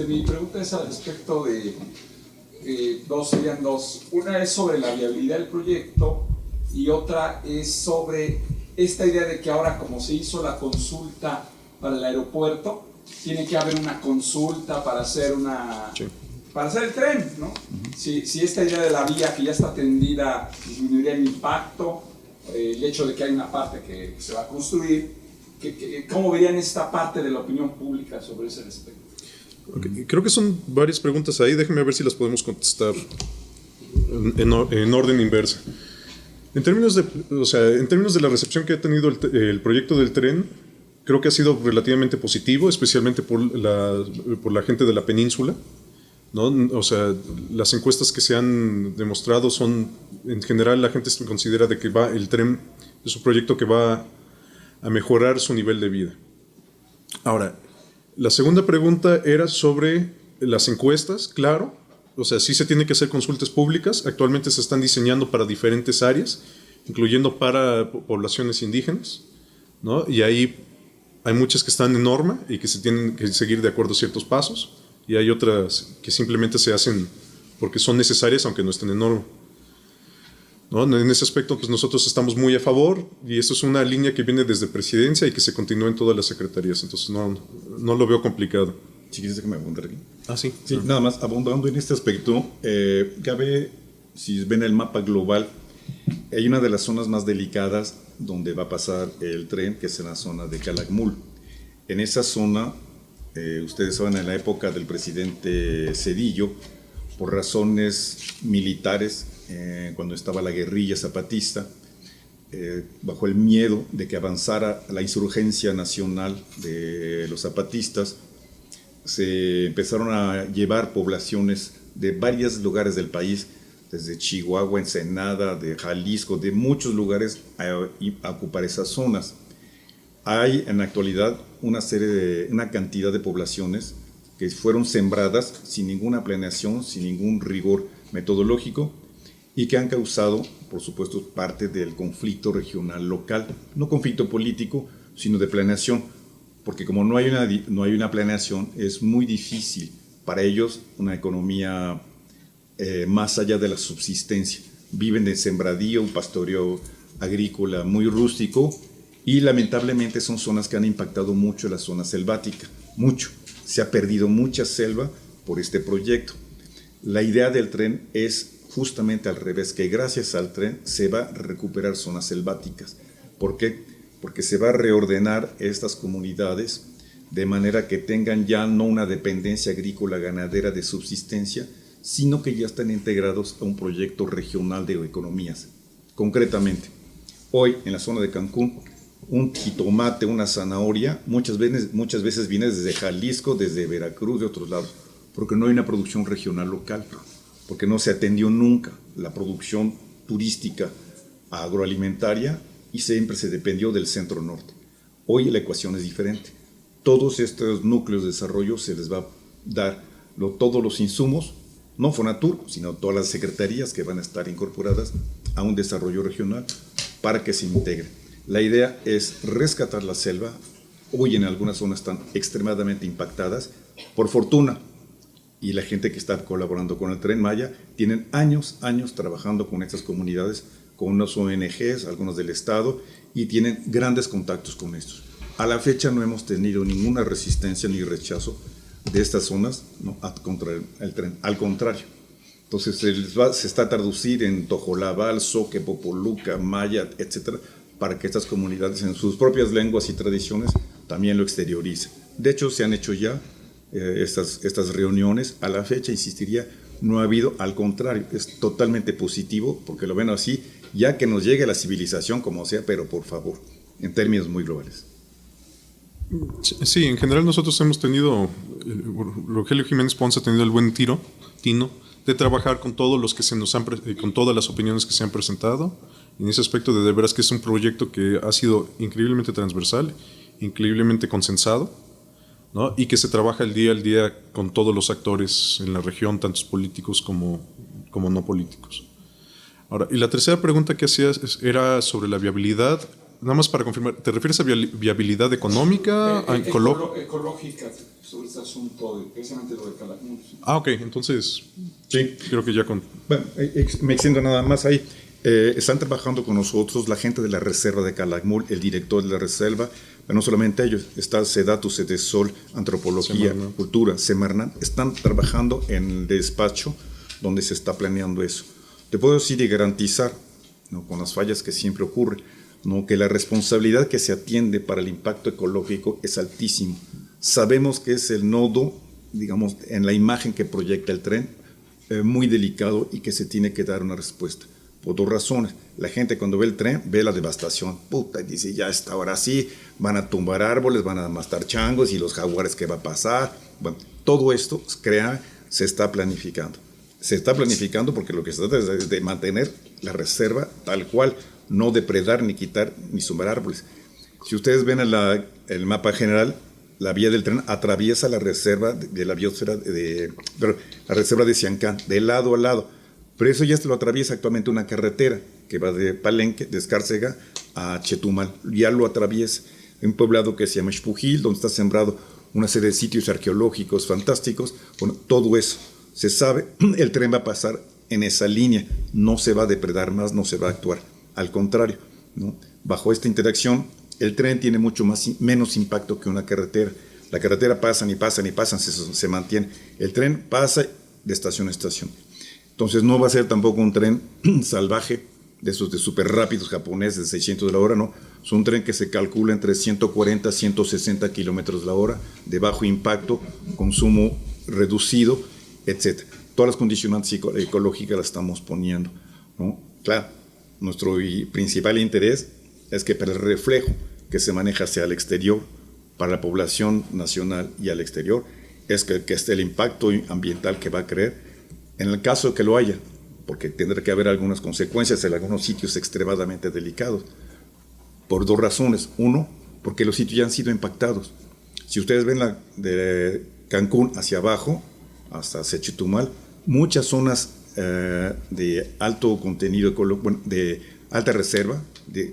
Mi pregunta es al respecto de serían dos. Una es sobre la viabilidad del proyecto y otra es sobre esta idea de que ahora, como se hizo la consulta para el aeropuerto, tiene que haber una consulta para hacer para hacer el tren, ¿no? Si esta idea de la vía que ya está tendida disminuiría el impacto, el hecho de que hay una parte que se va a construir, ¿cómo verían esta parte de la opinión pública sobre ese respecto? Okay. Creo que son varias preguntas ahí, déjenme ver si las podemos contestar en orden inversa. En términos de la recepción que ha tenido el proyecto del tren, creo que ha sido relativamente positivo, especialmente por la gente de la península, ¿no? O sea, las encuestas que se han demostrado son, en general, la gente considera de que el tren es un proyecto que va a mejorar su nivel de vida. Ahora, la segunda pregunta era sobre las encuestas, claro. O sea, sí se tiene que hacer consultas públicas. Actualmente se están diseñando para diferentes áreas, incluyendo para poblaciones indígenas, ¿no? Y ahí hay muchas que están en norma y que se tienen que seguir de acuerdo a ciertos pasos. Y hay otras que simplemente se hacen porque son necesarias, aunque no estén en norma, ¿no? En ese aspecto, pues nosotros estamos muy a favor, y esto es una línea que viene desde Presidencia y que se continúa en todas las secretarías. Entonces no lo veo complicado. Si quieres, déjame abundar aquí. Sí. Sí, nada más, abundando en este aspecto, cabe, si ven el mapa global, hay una de las zonas más delicadas donde va a pasar el tren, que es en la zona de Calakmul. En esa zona, ustedes saben, en la época del presidente Zedillo, por razones militares, cuando estaba la guerrilla zapatista, bajo el miedo de que avanzara la insurgencia nacional de los zapatistas, se empezaron a llevar poblaciones de varios lugares del país, desde Chihuahua, Ensenada, de Jalisco, de muchos lugares a ocupar esas zonas. Hay en la actualidad una cantidad de poblaciones que fueron sembradas sin ninguna planeación, sin ningún rigor metodológico, y que han causado, por supuesto, parte del conflicto regional local, no conflicto político, sino de planeación, porque como no hay una planeación, es muy difícil para ellos una economía más allá de la subsistencia. Viven de sembradío, un pastoreo agrícola muy rústico, y lamentablemente son zonas que han impactado mucho la zona selvática, mucho. Se ha perdido mucha selva por este proyecto. La idea del tren es justamente al revés, que gracias al tren se va a recuperar zonas selváticas. ¿Por qué? Porque se va a reordenar estas comunidades de manera que tengan ya no una dependencia agrícola ganadera de subsistencia, sino que ya están integrados a un proyecto regional de economías. Concretamente, hoy en la zona de Cancún, un jitomate, una zanahoria, muchas veces viene desde Jalisco, desde Veracruz, de otros lados, porque no hay una producción regional local, porque no se atendió nunca la producción turística agroalimentaria y siempre se dependió del centro norte. Hoy la ecuación es diferente. Todos estos núcleos de desarrollo se les va a dar todos los insumos, no Fonatur, sino todas las secretarías que van a estar incorporadas a un desarrollo regional para que se integre. La idea es rescatar la selva. Hoy en algunas zonas están extremadamente impactadas. Por fortuna, y la gente que está colaborando con el Tren Maya, tienen años trabajando con estas comunidades, con unas ONGs, algunos del Estado, y tienen grandes contactos con estos. A la fecha no hemos tenido ninguna resistencia ni rechazo de estas zonas, ¿no?, contra el tren. Al contrario. Entonces se está a traducir en Tojolabal, Zoque, Popoluca, Maya, etcétera, para que estas comunidades en sus propias lenguas y tradiciones también lo exterioricen. De hecho, se han hecho ya estas reuniones. A la fecha, insistiría, no ha habido, al contrario, es totalmente positivo, porque lo ven así, ya que nos llegue la civilización como sea, pero por favor, en términos muy globales. Sí, en general nosotros hemos tenido, Rogelio Jiménez Pons ha tenido el buen tino de trabajar con todos los que con todas las opiniones que se han presentado. En ese aspecto, de veras que es un proyecto que ha sido increíblemente transversal, increíblemente consensado, ¿no? Y que se trabaja el día al día con todos los actores en la región, tantos políticos como no políticos. Ahora, y la tercera pregunta que hacías era sobre la viabilidad. Nada más para confirmar, ¿te refieres a viabilidad económica? Ecológica, sobre este asunto, precisamente lo de Calakmul. Ah, ok, entonces Sí. creo que ya con... Bueno, me extiendo nada más ahí. Están trabajando con nosotros la gente de la reserva de Calakmul, el director de la reserva, pero no solamente ellos, está Sedatu, Sedesol, Antropología, Semarnat. Cultura, Semarnat, están trabajando en el despacho donde se está planeando eso. Te puedo decir y garantizar, ¿no?, con las fallas que siempre ocurren, ¿no?, que la responsabilidad que se atiende para el impacto ecológico es altísimo. Sabemos que es el nodo, digamos, en la imagen que proyecta el tren, muy delicado y que se tiene que dar una respuesta. Por dos razones. La gente cuando ve el tren ve la devastación. Puta, y dice, ya está, ahora sí, van a tumbar árboles, van a mastar changos y los jaguares, ¿qué va a pasar? Bueno, todo esto se está planificando. Se está planificando porque lo que se trata es de mantener la reserva tal cual, no depredar, ni quitar, ni sumar árboles. Si ustedes ven el mapa general, la vía del tren atraviesa la reserva de la biosfera, la reserva de Siancán, de lado a lado. Pero eso ya se lo atraviesa actualmente una carretera que va de Palenque, de Escárcega, a Chetumal. Ya lo atraviesa. Un poblado que se llama Xpujil, donde está sembrado una serie de sitios arqueológicos fantásticos. Bueno, todo eso se sabe. El tren va a pasar en esa línea. No se va a depredar más, no se va a actuar. Al contrario, ¿no? Bajo esta interacción, el tren tiene menos impacto que una carretera. La carretera pasan y pasan y pasan, se mantiene. El tren pasa de estación a estación. Entonces no va a ser tampoco un tren salvaje, de esos de súper rápidos japoneses de 600 de la hora, no. Es un tren que se calcula entre 140 a 160 kilómetros la hora, de bajo impacto, consumo reducido, etc. Todas las condicionantes ecológicas las estamos poniendo, ¿no? Claro, nuestro principal interés es que para el reflejo que se maneja hacia el exterior, para la población nacional y al exterior, es que esté el impacto ambiental que va a crear. En el caso de que lo haya, porque tendrá que haber algunas consecuencias en algunos sitios extremadamente delicados, por dos razones. Uno, porque los sitios ya han sido impactados. Si ustedes ven de Cancún hacia abajo, hasta Chetumal, muchas zonas de alto contenido, de alta reserva,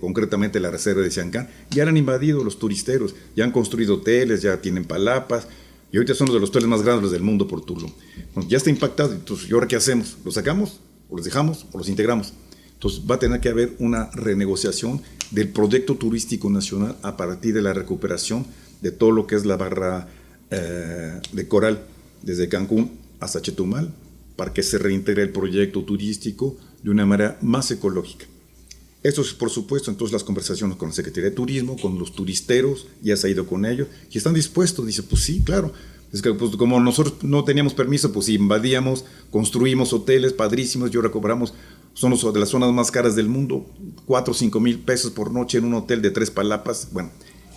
concretamente la reserva de Siancán, ya han invadido los turisteros, ya han construido hoteles, ya tienen palapas, y ahorita son los de los hoteles más grandes del mundo por Tulum. Bueno, ya está impactado, entonces, ¿y ahora qué hacemos? ¿Los sacamos? ¿O los dejamos? ¿O los integramos? Entonces va a tener que haber una renegociación del proyecto turístico nacional a partir de la recuperación de todo lo que es la barra de coral desde Cancún hasta Chetumal, para que se reintegre el proyecto turístico de una manera más ecológica. Esto es, por supuesto, entonces las conversaciones con la Secretaría de Turismo, con los turisteros, ya se ha ido con ellos, y están dispuestos, dice, pues sí, claro. Es que pues, como nosotros no teníamos permiso, pues invadíamos, construimos hoteles padrísimos, y ahora cobramos, son de las zonas más caras del mundo, 4 o 5 mil pesos por noche en un hotel de 3 palapas. Bueno,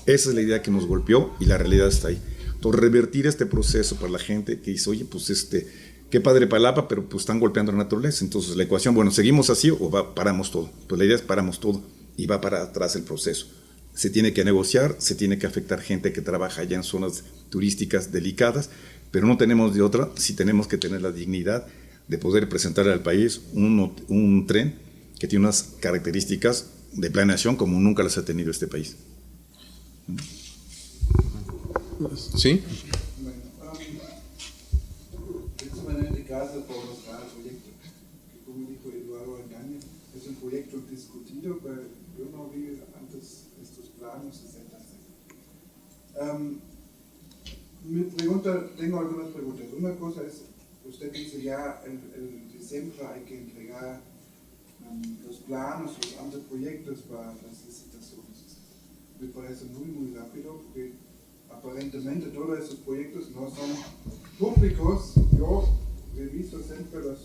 esa es la idea que nos golpeó y la realidad está ahí. Entonces, revertir este proceso para la gente que dice, oye, pues qué padre palapa, pero pues están golpeando la naturaleza. Entonces la ecuación, bueno, ¿seguimos así o paramos todo? Pues la idea es paramos todo y va para atrás el proceso. Se tiene que negociar, se tiene que afectar gente que trabaja allá en zonas turísticas delicadas, pero no tenemos de otra si tenemos que tener la dignidad de poder presentar al país un tren que tiene unas características de planeación como nunca las ha tenido este país. ¿Sí? En el caso de el proyecto, que como dijo Eduardo Engaña, es un proyecto discutido, pero yo no vi antes estos planos, etc. Tengo algunas preguntas. Una cosa es, usted dice ya el diciembre hay que entregar los planos, los anteproyectos para las licitaciones. Me parece muy rápido porque aparentemente todos esos proyectos no son públicos. Yo he visto siempre las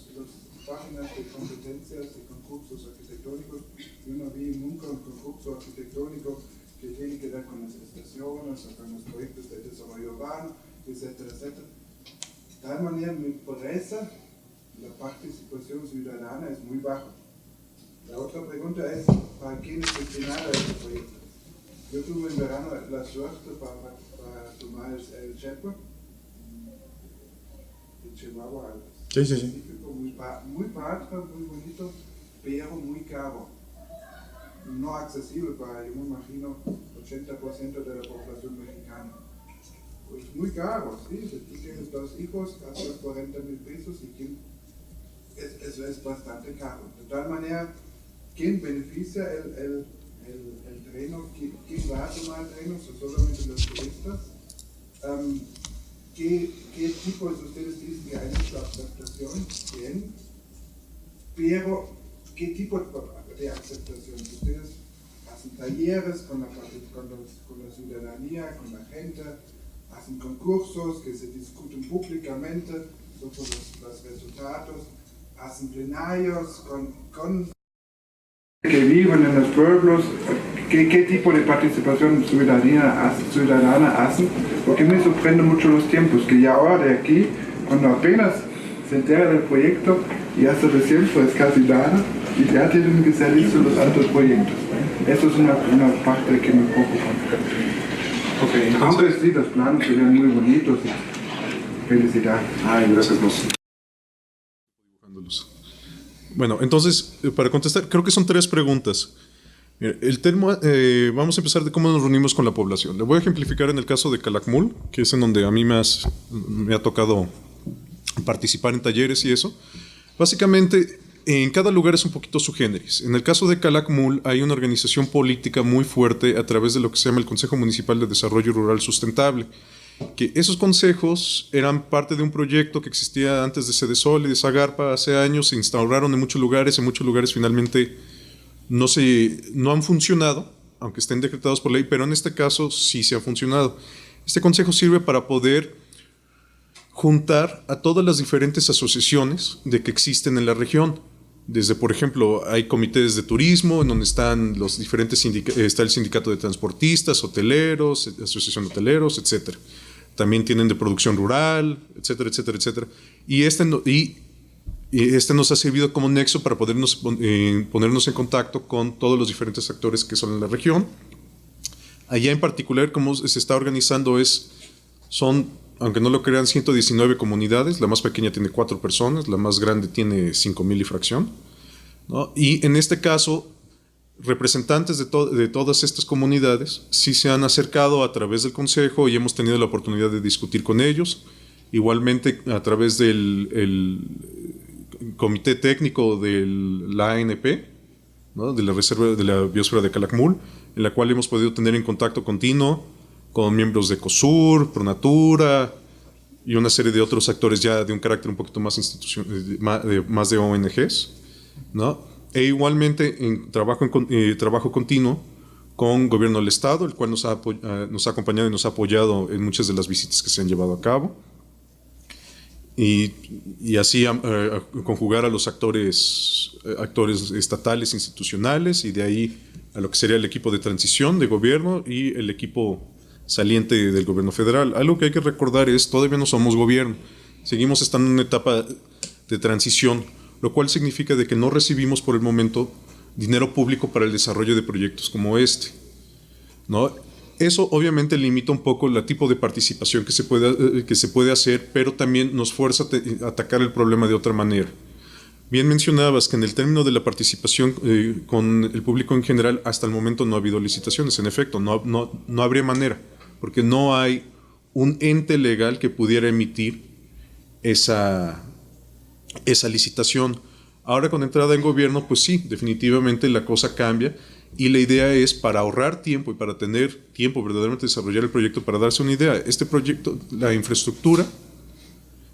páginas de competencias y concursos arquitectónicos. Yo no vi nunca un concurso arquitectónico que tiene que ver con las estaciones o con los proyectos de desarrollo urbano, etcétera, etcétera. De tal manera me parece la participación ciudadana es muy baja. La otra pregunta es, ¿para quién es destinado a este proyecto? Yo tuve en verano la suerte para tomar el Shepherd de Chihuahua. Sí, sí, sí. Pacífico, muy padre, muy bonito, pero muy caro. No accesible para, yo me imagino, 80% de la población mexicana. Pues muy caro, ¿sí? Si tú tienes 2 hijos, gastas 40,000 pesos y eso es bastante caro. De tal manera, ¿quién beneficia el treno? ¿Quién va a tomar el treno? ¿Son solamente los turistas? ¿Qué tipos ustedes dicen que hay mucha aceptación? Bien. Pero, ¿qué tipo de aceptación? Ustedes hacen talleres con la ciudadanía, con la gente, hacen concursos que se discuten públicamente sobre los resultados, hacen plenarios con que viven en los pueblos. ¿Qué tipo de participación ciudadana hacen? Porque me sorprende mucho los tiempos, que ya ahora de aquí, cuando apenas se entera del proyecto y hasta recién pues casi nada, y ya tienen que salir los otros proyectos. Eso es una parte que me preocupa. Okay, Aunque sí, los planos serían muy bonitos. Felicidades. Ay, gracias, Luz. Bueno, entonces, para contestar, creo que son 3 preguntas. Mira, el tema, vamos a empezar de cómo nos reunimos con la población. Le voy a ejemplificar en el caso de Calakmul, que es en donde a mí me ha tocado participar en talleres y eso. Básicamente, en cada lugar es un poquito su generis. En el caso de Calakmul hay una organización política muy fuerte a través de lo que se llama el Consejo Municipal de Desarrollo Rural Sustentable, que esos consejos eran parte de un proyecto que existía antes de Sedesol y de Zagarpa hace años, se instauraron en muchos lugares finalmente no han funcionado, aunque estén decretados por ley, pero en este caso sí se han funcionado. Este consejo sirve para poder juntar a todas las diferentes asociaciones de que existen en la región. Desde, por ejemplo, hay comités de turismo, en donde están los diferentes está el sindicato de transportistas, hoteleros, asociación de hoteleros, etcétera. También tienen de producción rural, etcétera, etcétera, etcétera. Y este nos ha servido como nexo para ponernos en contacto con todos los diferentes actores que son en la región. Allá en particular, cómo se está organizando son, aunque no lo crean, 119 comunidades. La más pequeña tiene 4 personas, la más grande tiene 5,000 y fracción, ¿no? Y en este caso, representantes de todas estas comunidades sí se han acercado a través del consejo y hemos tenido la oportunidad de discutir con ellos. Igualmente, a través del comité técnico de la ANP, ¿no? De la Reserva de la Biosfera de Calakmul, en la cual hemos podido tener en contacto continuo con miembros de COSUR, Pronatura y una serie de otros actores ya de un carácter un poquito más más de ONGs, ¿no? E igualmente en trabajo continuo con Gobierno del Estado, el cual nos ha acompañado y nos ha apoyado en muchas de las visitas que se han llevado a cabo. Y así conjugar a los actores estatales, institucionales, y de ahí a lo que sería el equipo de transición de gobierno y el equipo saliente del gobierno federal. Algo que hay que recordar es, todavía no somos gobierno, seguimos estando en una etapa de transición, lo cual significa de que no recibimos por el momento dinero público para el desarrollo de proyectos como este, ¿no? Eso obviamente limita un poco el tipo de participación que se puede hacer, pero también nos fuerza a atacar el problema de otra manera. Bien mencionabas que en el término de la participación con el público en general, hasta el momento no ha habido licitaciones. En efecto, no habría manera, porque no hay un ente legal que pudiera emitir esa licitación. Ahora, con entrada en gobierno, pues sí, definitivamente la cosa cambia. Y la idea es, para ahorrar tiempo y para tener tiempo verdaderamente de desarrollar el proyecto, para darse una idea, este proyecto, la infraestructura,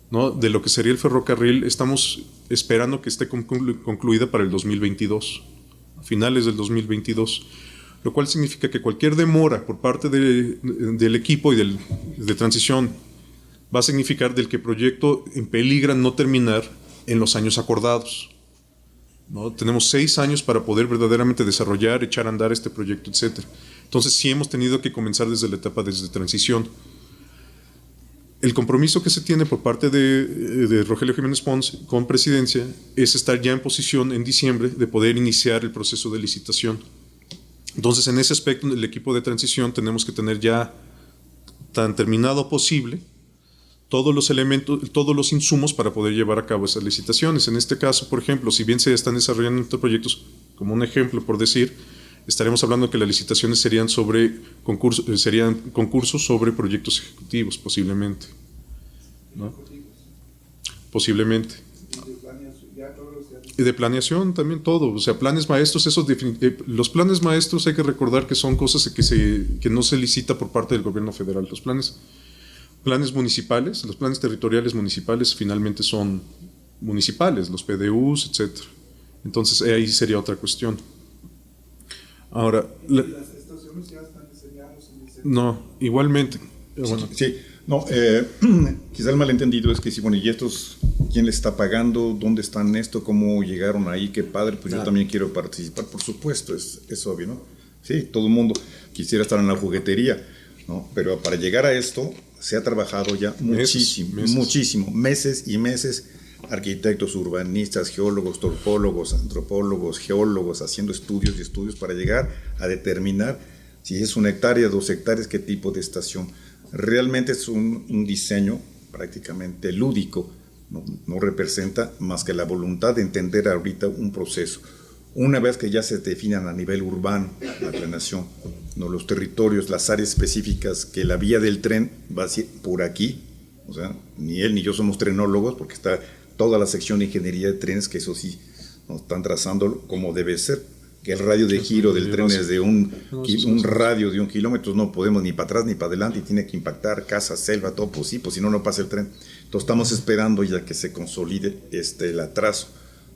¿no?, de lo que sería el ferrocarril, estamos esperando que esté concluida para el 2022, a finales del 2022, lo cual significa que cualquier demora por parte del equipo y de transición va a significar del que el proyecto peligra no terminar en los años acordados, ¿no? Tenemos 6 años para poder verdaderamente desarrollar, echar a andar este proyecto, etc. Entonces sí hemos tenido que comenzar desde la etapa de transición. El compromiso que se tiene por parte de Rogelio Jiménez Pons con Presidencia es estar ya en posición en diciembre de poder iniciar el proceso de licitación. Entonces, en ese aspecto, el equipo de transición tenemos que tener ya tan terminado posible todos los elementos, todos los insumos para poder llevar a cabo esas licitaciones. En este caso, por ejemplo, si bien se están desarrollando estos proyectos, como un ejemplo por decir, estaremos hablando que las licitaciones serían concursos sobre proyectos ejecutivos, posiblemente, ¿no? Posiblemente. Y de planeación también todo, o sea, planes maestros, los planes maestros hay que recordar que son cosas que no se licita por parte del gobierno federal. Los planes municipales, los planes territoriales municipales finalmente son municipales, los PDUs, etcétera. Entonces ahí sería otra cuestión. Ahora, las estaciones ya están diseñadas en diseño. no, igualmente. Bueno, Sí, no, quizá el malentendido es que si, bueno, ¿y estos quién les está pagando? ¿Dónde están esto? ¿Cómo llegaron ahí? Qué padre, pues yo también quiero participar, por supuesto, es obvio, ¿no? Sí, todo el mundo quisiera estar en la juguetería, ¿no? Pero para llegar a esto se ha trabajado ya muchísimo, meses y meses, arquitectos, urbanistas, geólogos, topólogos, antropólogos, geólogos, haciendo estudios y estudios para llegar a determinar si es 1 hectárea, 2 hectáreas, qué tipo de estación. Realmente es un diseño prácticamente lúdico, no representa más que la voluntad de entender ahorita un proceso. Una vez que ya se definan a nivel urbano la planeación, los territorios, las áreas específicas, que la vía del tren va a ser por aquí, o sea, ni él ni yo somos trenólogos, porque está toda la sección de ingeniería de trenes, que eso sí, nos están trazándolo como debe ser, que el radio de giro del tren es de un radio de 1 kilómetro, no podemos ni para atrás ni para adelante, y tiene que impactar casa, selva, todo, pues sí, pues si no, no pasa el tren. Entonces estamos esperando ya que se consolide el atraso,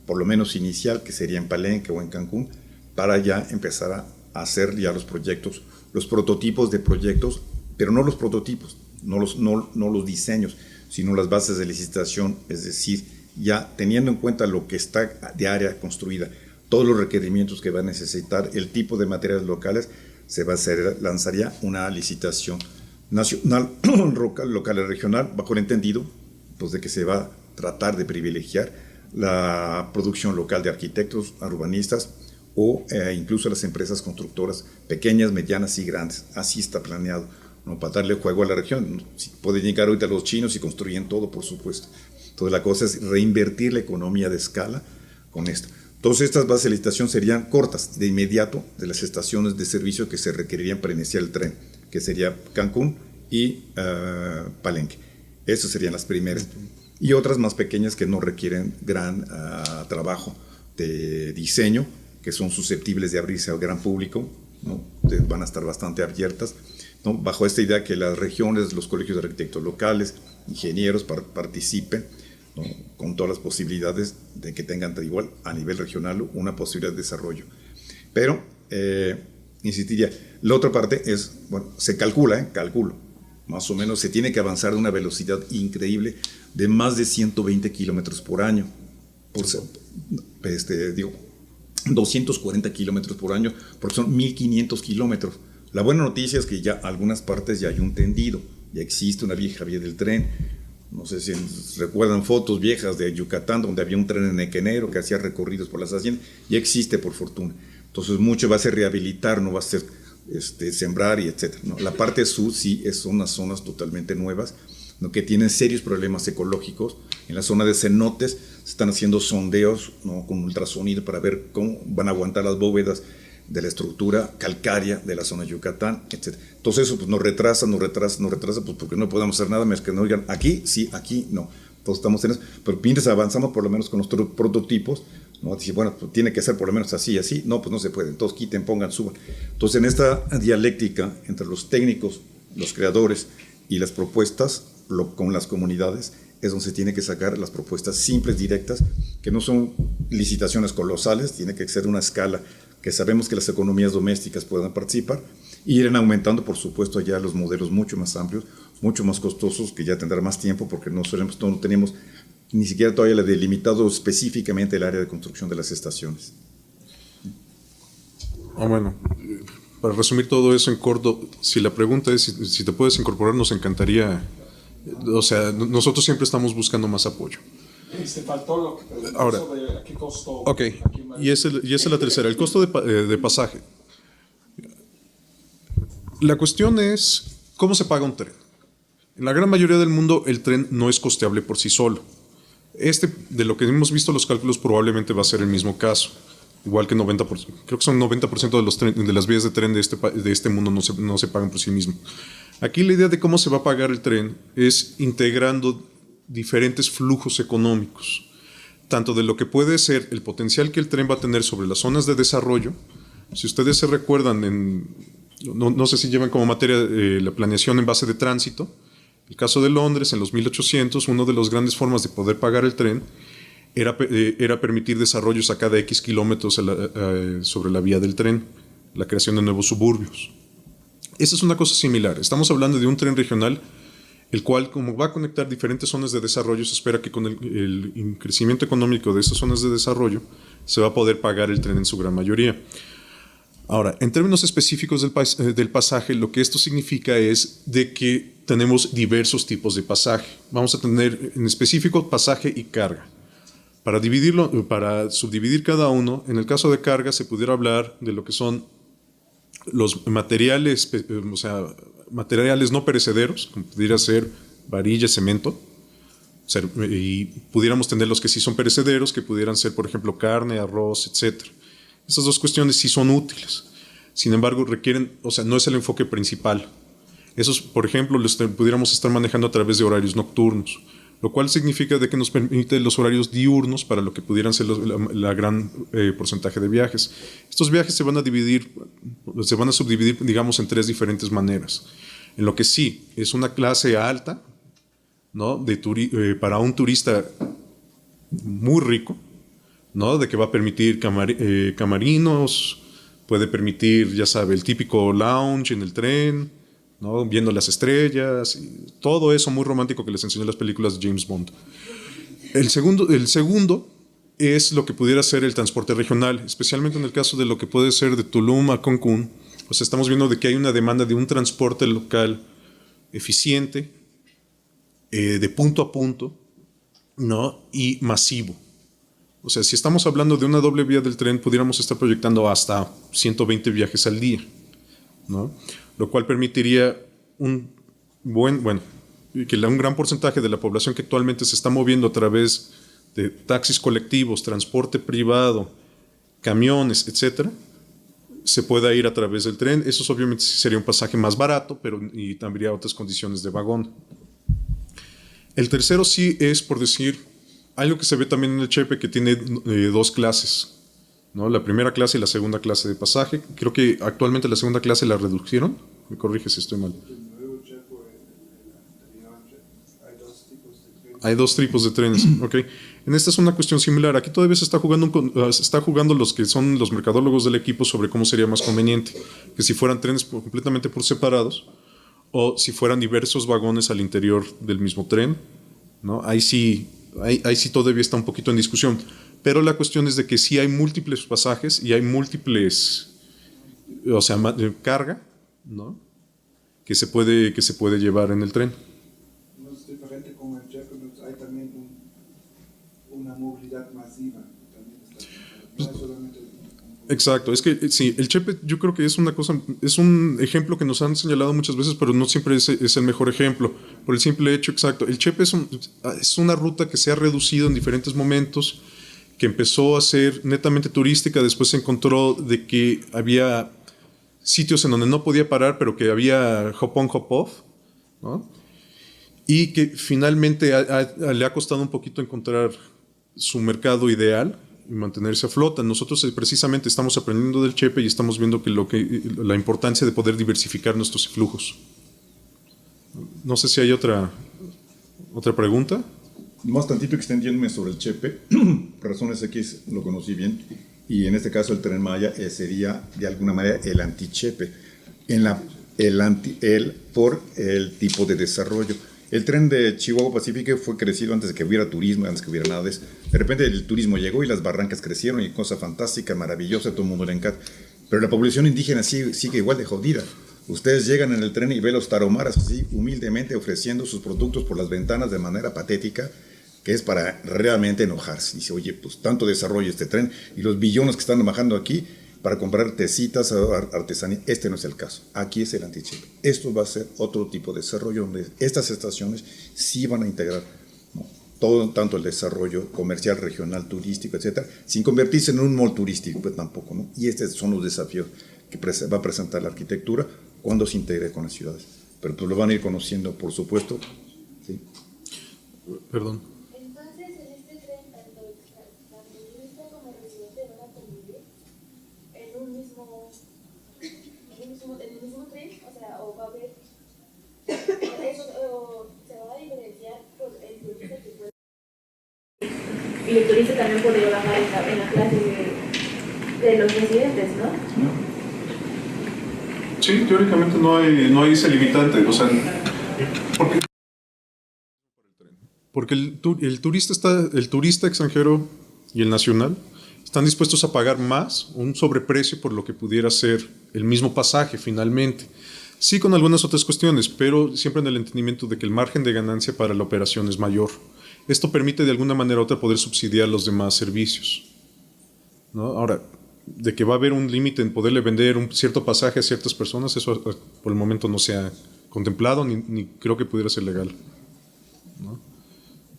por lo menos inicial, que sería en Palenque o en Cancún, para ya empezar a hacer ya los proyectos, los prototipos de proyectos, pero no los prototipos, no los diseños, sino las bases de licitación, es decir, ya teniendo en cuenta lo que está de área construida, todos los requerimientos que va a necesitar, el tipo de materiales locales, se va a hacer, lanzaría una licitación nacional, local y regional, bajo el entendido pues, de que se va a tratar de privilegiar la producción local de arquitectos, urbanistas o incluso las empresas constructoras pequeñas, medianas y grandes. Así está planeado, ¿no? Para darle juego a la región. Si pueden llegar ahorita los chinos y construyen todo, por supuesto. Entonces la cosa es reinvertir la economía de escala con esto. Entonces estas bases de licitación serían cortas, de inmediato, de las estaciones de servicio que se requerirían para iniciar el tren, que sería Cancún y Palenque. Esas serían las primeras. Y otras más pequeñas que no requieren gran trabajo de diseño, que son susceptibles de abrirse al gran público, ¿no? Van a estar bastante abiertas, ¿no? Bajo esta idea que las regiones, los colegios de arquitectos locales, ingenieros participen, ¿no? Con todas las posibilidades de que tengan igual a nivel regional una posibilidad de desarrollo. Pero, insistiría, la otra parte es, bueno, se calcula, más o menos se tiene que avanzar de una velocidad increíble de más de 120 kilómetros por año, 240 kilómetros por año, porque son 1.500 kilómetros. La buena noticia es que ya algunas partes ya hay un tendido, ya existe una vieja vía del tren. No sé si recuerdan fotos viejas de Yucatán, donde había un tren en Equenero que hacía recorridos por las haciendas, ya existe por fortuna. Entonces mucho va a ser rehabilitar, no va a ser sembrar y etcétera, ¿no? La parte sur sí son unas zonas totalmente nuevas, ¿no? Que tienen serios problemas ecológicos. En la zona de cenotes se están haciendo sondeos, ¿no? Con ultrasonido para ver cómo van a aguantar las bóvedas de la estructura calcárea de la zona de Yucatán, etcétera. Entonces eso pues, nos retrasa, pues porque no podemos hacer nada más que no digan aquí, sí, aquí, no. Entonces estamos en eso, pero mientras avanzamos por lo menos con nuestros prototipos, ¿no? Dice, bueno, pues tiene que ser por lo menos así, así, no, pues no se puede, entonces quiten, pongan, suban. Entonces en esta dialéctica entre los técnicos, los creadores y las propuestas con las comunidades, es donde se tiene que sacar las propuestas simples, directas, que no son licitaciones colosales, tiene que ser una escala que sabemos que las economías domésticas puedan participar, y irán aumentando, por supuesto, ya los modelos mucho más amplios, mucho más costosos, que ya tendrá más tiempo, porque no tenemos ni siquiera todavía delimitado específicamente el área de construcción de las estaciones. Bueno, para resumir todo eso en corto, si la pregunta es si te puedes incorporar, nos encantaría. O sea, nosotros siempre estamos buscando más apoyo. Faltó lo que preguntó sobre a qué costo. Ok, y esa es la tercera, el costo de pasaje. La cuestión es, ¿cómo se paga un tren? En la gran mayoría del mundo, el tren no es costeable por sí solo. De lo que hemos visto los cálculos, probablemente va a ser el mismo caso. Igual que 90%, creo que son 90% de las vías de tren de este mundo no se pagan por sí mismos. Aquí la idea de cómo se va a pagar el tren es integrando diferentes flujos económicos, tanto de lo que puede ser el potencial que el tren va a tener sobre las zonas de desarrollo. Si ustedes se recuerdan, no sé si llevan como materia la planeación en base de tránsito. El caso de Londres, en los 1800, una de las grandes formas de poder pagar el tren era permitir desarrollos a cada X kilómetros sobre la vía del tren, la creación de nuevos suburbios. Esa es una cosa similar. Estamos hablando de un tren regional, el cual, como va a conectar diferentes zonas de desarrollo, se espera que con el crecimiento económico de esas zonas de desarrollo se va a poder pagar el tren en su gran mayoría. Ahora, en términos específicos del pasaje, lo que esto significa es de que tenemos diversos tipos de pasaje. Vamos a tener en específico pasaje y carga. Para subdividir cada uno, en el caso de carga se pudiera hablar de lo que son los materiales, o sea, materiales no perecederos, como pudiera ser varilla, cemento, y pudiéramos tener los que sí son perecederos, que pudieran ser, por ejemplo, carne, arroz, etc. Esas dos cuestiones sí son útiles. Sin embargo, no es el enfoque principal. Esos, por ejemplo, los pudiéramos estar manejando a través de horarios nocturnos, lo cual significa de que nos permite los horarios diurnos para lo que pudieran ser la gran porcentaje de viajes. Estos viajes se van a subdividir, digamos, en tres diferentes maneras. En lo que sí es una clase alta, ¿no? Para un turista muy rico, ¿no? De que va a permitir camarinos, puede permitir, ya sabe, el típico lounge en el tren, ¿no? Viendo las estrellas, y todo eso muy romántico que les enseñó las películas de James Bond. El segundo es lo que pudiera ser el transporte regional, especialmente en el caso de lo que puede ser de Tulum a Cancún. O sea, estamos viendo de que hay una demanda de un transporte local eficiente, de punto a punto, ¿no? Y masivo. O sea, si estamos hablando de una doble vía del tren, pudiéramos estar proyectando hasta 120 viajes al día, ¿no? Lo cual permitiría que un gran porcentaje de la población que actualmente se está moviendo a través de taxis colectivos, transporte privado, camiones, etcétera, se pueda ir a través del tren. Eso obviamente sería un pasaje más barato, y tendría otras condiciones de vagón. El tercero sí es, por decir, algo que se ve también en el Chepe, que tiene dos clases, ¿no? La primera clase y la segunda clase de pasaje. Creo que actualmente la segunda clase la redujeron. Me corrige si estoy mal. Hay dos tipos de trenes. Okay. En esta es una cuestión similar. Aquí todavía se está jugando los que son los mercadólogos del equipo sobre cómo sería más conveniente. Que si fueran trenes completamente por separados o si fueran diversos vagones al interior del mismo tren, ¿no? Ahí sí todavía está un poquito en discusión. Pero la cuestión es de que sí hay múltiples pasajes y hay múltiples, o sea, carga, ¿no? que se puede llevar en el tren. No es diferente con el Chepe, hay también una movilidad masiva. También no es solamente Exacto, es que sí, el Chepe yo creo que es un ejemplo que nos han señalado muchas veces, pero no siempre es el mejor ejemplo, por el simple hecho, exacto. El Chepe es una ruta que se ha reducido en diferentes momentos, que empezó a ser netamente turística, después se encontró de que había sitios en donde no podía parar, pero que había hop on, hop off, ¿no? Y que finalmente le ha costado un poquito encontrar su mercado ideal y mantenerse a flota. Nosotros precisamente estamos aprendiendo del Chepe y estamos viendo la importancia de poder diversificar nuestros flujos. No sé si hay otra pregunta. Más tantito extendiéndome sobre el Chepe, por razones X lo conocí bien, y en este caso el Tren Maya sería de alguna manera el anti-Chepe, por el tipo de desarrollo. El tren de Chihuahua Pacífico fue crecido antes de que hubiera turismo, antes de que hubiera nada de eso. De repente el turismo llegó y las barrancas crecieron y cosa fantástica, maravillosa, todo el mundo le encanta. Pero la población indígena sigue igual de jodida. Ustedes llegan en el tren y ven los tarahumaras así humildemente ofreciendo sus productos por las ventanas de manera patética, que es para realmente enojarse. Dice, oye, pues tanto desarrollo este tren y los billones que están bajando aquí, para comprar tecitas, artesanía. Este no es el caso. Aquí es el antichip. Esto va a ser otro tipo de desarrollo donde estas estaciones sí van a integrar, ¿no?, todo, tanto el desarrollo comercial, regional, turístico, etcétera, sin convertirse en un mall turístico, pues tampoco, ¿no? Y estos son los desafíos que va a presentar la arquitectura cuando se integre con las ciudades. Pero pues lo van a ir conociendo, por supuesto. ¿Sí? Perdón. Entonces, en este tren, tanto turista como residente van a convivir en un mismo tren, o sea, o va a haber, eso, o se va a diferenciar por el turista que puede. Y el turista también podría bajar en la clase de los residentes, ¿no? Sí, teóricamente no hay ese limitante, o sea, porque el turista extranjero y el nacional están dispuestos a pagar más, un sobreprecio por lo que pudiera ser el mismo pasaje finalmente. Sí, con algunas otras cuestiones, pero siempre en el entendimiento de que el margen de ganancia para la operación es mayor. Esto permite de alguna manera u otra poder subsidiar los demás servicios, ¿no? Ahora, de que va a haber un límite en poderle vender un cierto pasaje a ciertas personas, eso por el momento no se ha contemplado ni creo que pudiera ser legal, ¿no?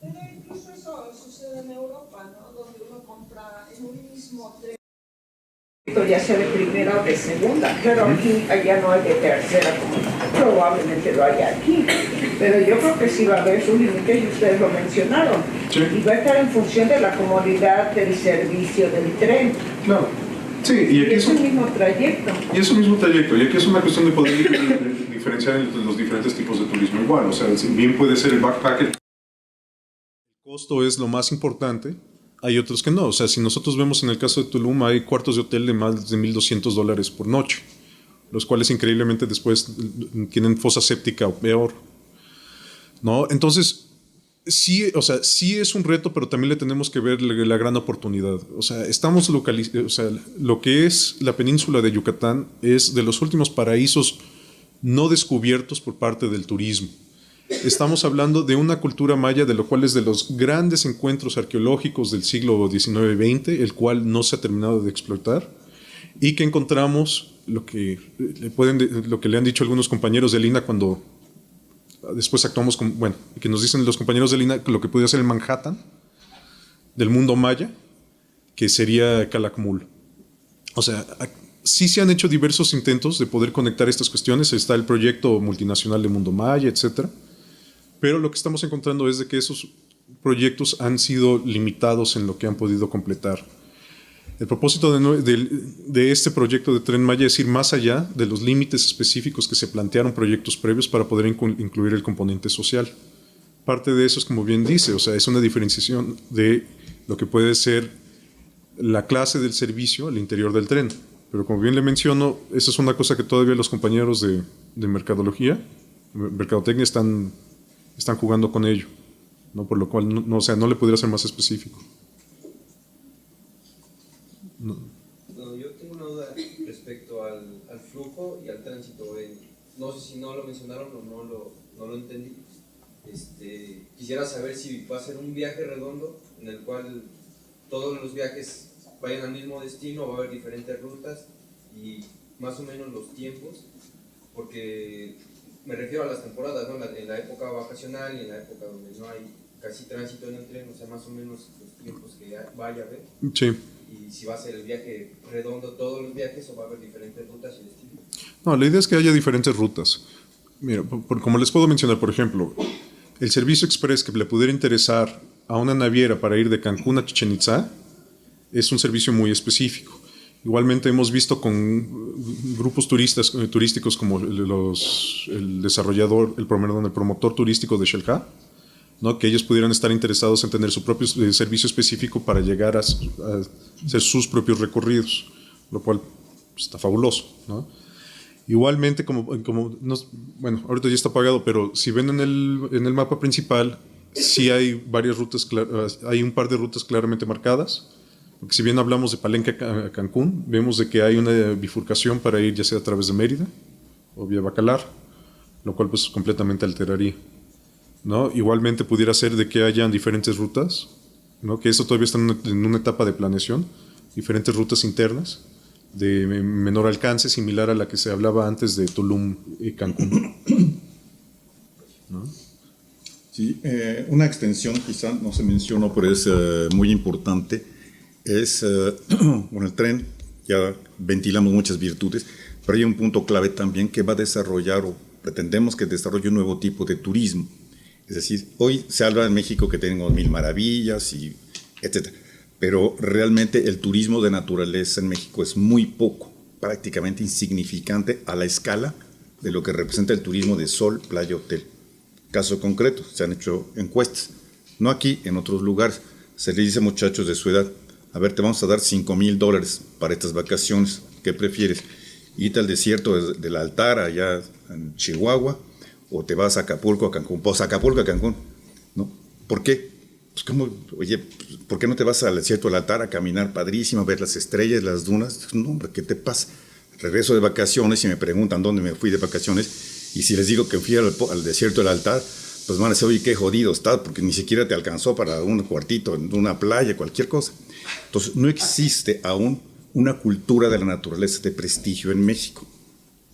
Pero incluso eso sucede en Europa, ¿no? Donde uno compra en un mismo tren, ya sea de primera o de segunda, pero aquí allá no hay de tercera como probablemente lo haya aquí. Pero yo creo que sí va a haber sus límites y ustedes lo mencionaron. Sí. Y va a estar en función de la comodidad del servicio del tren. Claro. Sí, y aquí es el mismo trayecto. Y es un mismo trayecto, y aquí es una cuestión de poder diferenciar entre los diferentes tipos de turismo igual. O sea, si bien puede ser el backpacker, el costo es lo más importante, hay otros que no. O sea, si nosotros vemos en el caso de Tulum, hay cuartos de hotel de más de $1,200 por noche, los cuales increíblemente después tienen fosa séptica o peor, ¿no? Entonces, sí, o sea, sí es un reto, pero también le tenemos que ver la gran oportunidad. O sea, o sea, lo que es la península de Yucatán es de los últimos paraísos no descubiertos por parte del turismo. Estamos hablando de una cultura maya, de lo cual es de los grandes encuentros arqueológicos del siglo XIX-XX, el cual no se ha terminado de explotar, y que encontramos lo que le han dicho algunos compañeros de Lina cuando después actuamos con, bueno, que nos dicen los compañeros de Lina lo que podría ser el Manhattan del mundo maya, que sería Calakmul. O sea, sí se han hecho diversos intentos de poder conectar estas cuestiones. Está el proyecto multinacional de Mundo Maya, etcétera. Pero lo que estamos encontrando es de que esos proyectos han sido limitados en lo que han podido completar. El propósito de este proyecto de Tren Maya es ir más allá de los límites específicos que se plantearon proyectos previos para poder incluir el componente social. Parte de eso es, como bien dice, o sea, es una diferenciación de lo que puede ser la clase del servicio al interior del tren. Pero como bien le menciono, esa es una cosa que todavía los compañeros de mercadotecnia están jugando con ello, ¿no? Por lo cual o sea, no le pudiera ser más específico. No, yo tengo una duda respecto al flujo y al tránsito. No sé si no lo mencionaron o no lo entendí. Quisiera saber si va a ser un viaje redondo en el cual todos los viajes vayan al mismo destino o va a haber diferentes rutas y más o menos los tiempos, porque me refiero a las temporadas, ¿no? En la época vacacional y en la época donde no hay casi tránsito en el tren, o sea, más o menos los tiempos que vaya a haber. Sí. Y si va a ser el viaje redondo todos los viajes o va a haber diferentes rutas y destinos. No, la idea es que haya diferentes rutas. Mira, como les puedo mencionar, por ejemplo, el servicio express que le pudiera interesar a una naviera para ir de Cancún a Chichén Itzá es un servicio muy específico. Igualmente hemos visto con grupos turísticos como el desarrollador, el promotor turístico de Xel-Há, ¿no? Que ellos pudieran estar interesados en tener su propio servicio específico para llegar a hacer sus propios recorridos, lo cual está fabuloso, ¿no? Igualmente, bueno, ahorita ya está apagado, pero si ven en el mapa principal, sí hay varias rutas, hay un par de rutas claramente marcadas, porque si bien hablamos de Palenque a Cancún, vemos de que hay una bifurcación para ir ya sea a través de Mérida o vía Bacalar, lo cual pues completamente alteraría, ¿no? Igualmente pudiera ser de que hayan diferentes rutas, ¿no? Que eso todavía está en una etapa de planeación, diferentes rutas internas, de menor alcance, similar a la que se hablaba antes de Tulum y Cancún. ¿No? Sí, una extensión quizá no se mencionó, pero es muy importante, es, bueno, el tren, ya ventilamos muchas virtudes, pero hay un punto clave también que va a desarrollar, o pretendemos que desarrolle un nuevo tipo de turismo. Es decir, hoy se habla en México que tenemos mil maravillas, y etcétera, pero realmente el turismo de naturaleza en México es muy poco, prácticamente insignificante a la escala de lo que representa el turismo de sol, playa, hotel. Caso concreto, se han hecho encuestas, no aquí, en otros lugares. Se les dice a muchachos de su edad, a ver, te vamos a dar $5,000 para estas vacaciones, ¿qué prefieres? Irte al desierto del Altar, allá en Chihuahua, o te vas a Acapulco, a Cancún, pues Acapulco, a Cancún, ¿no? ¿Por qué? Pues como, oye, ¿por qué no te vas al desierto del Altar a caminar padrísimo, a ver las estrellas, las dunas? No, hombre, ¿qué te pasa? Regreso de vacaciones y me preguntan dónde me fui de vacaciones, y si les digo que fui al desierto del Altar, pues van a decir, oye, qué jodido estás, porque ni siquiera te alcanzó para un cuartito en una playa, cualquier cosa. Entonces, no existe aún una cultura de la naturaleza de prestigio en México.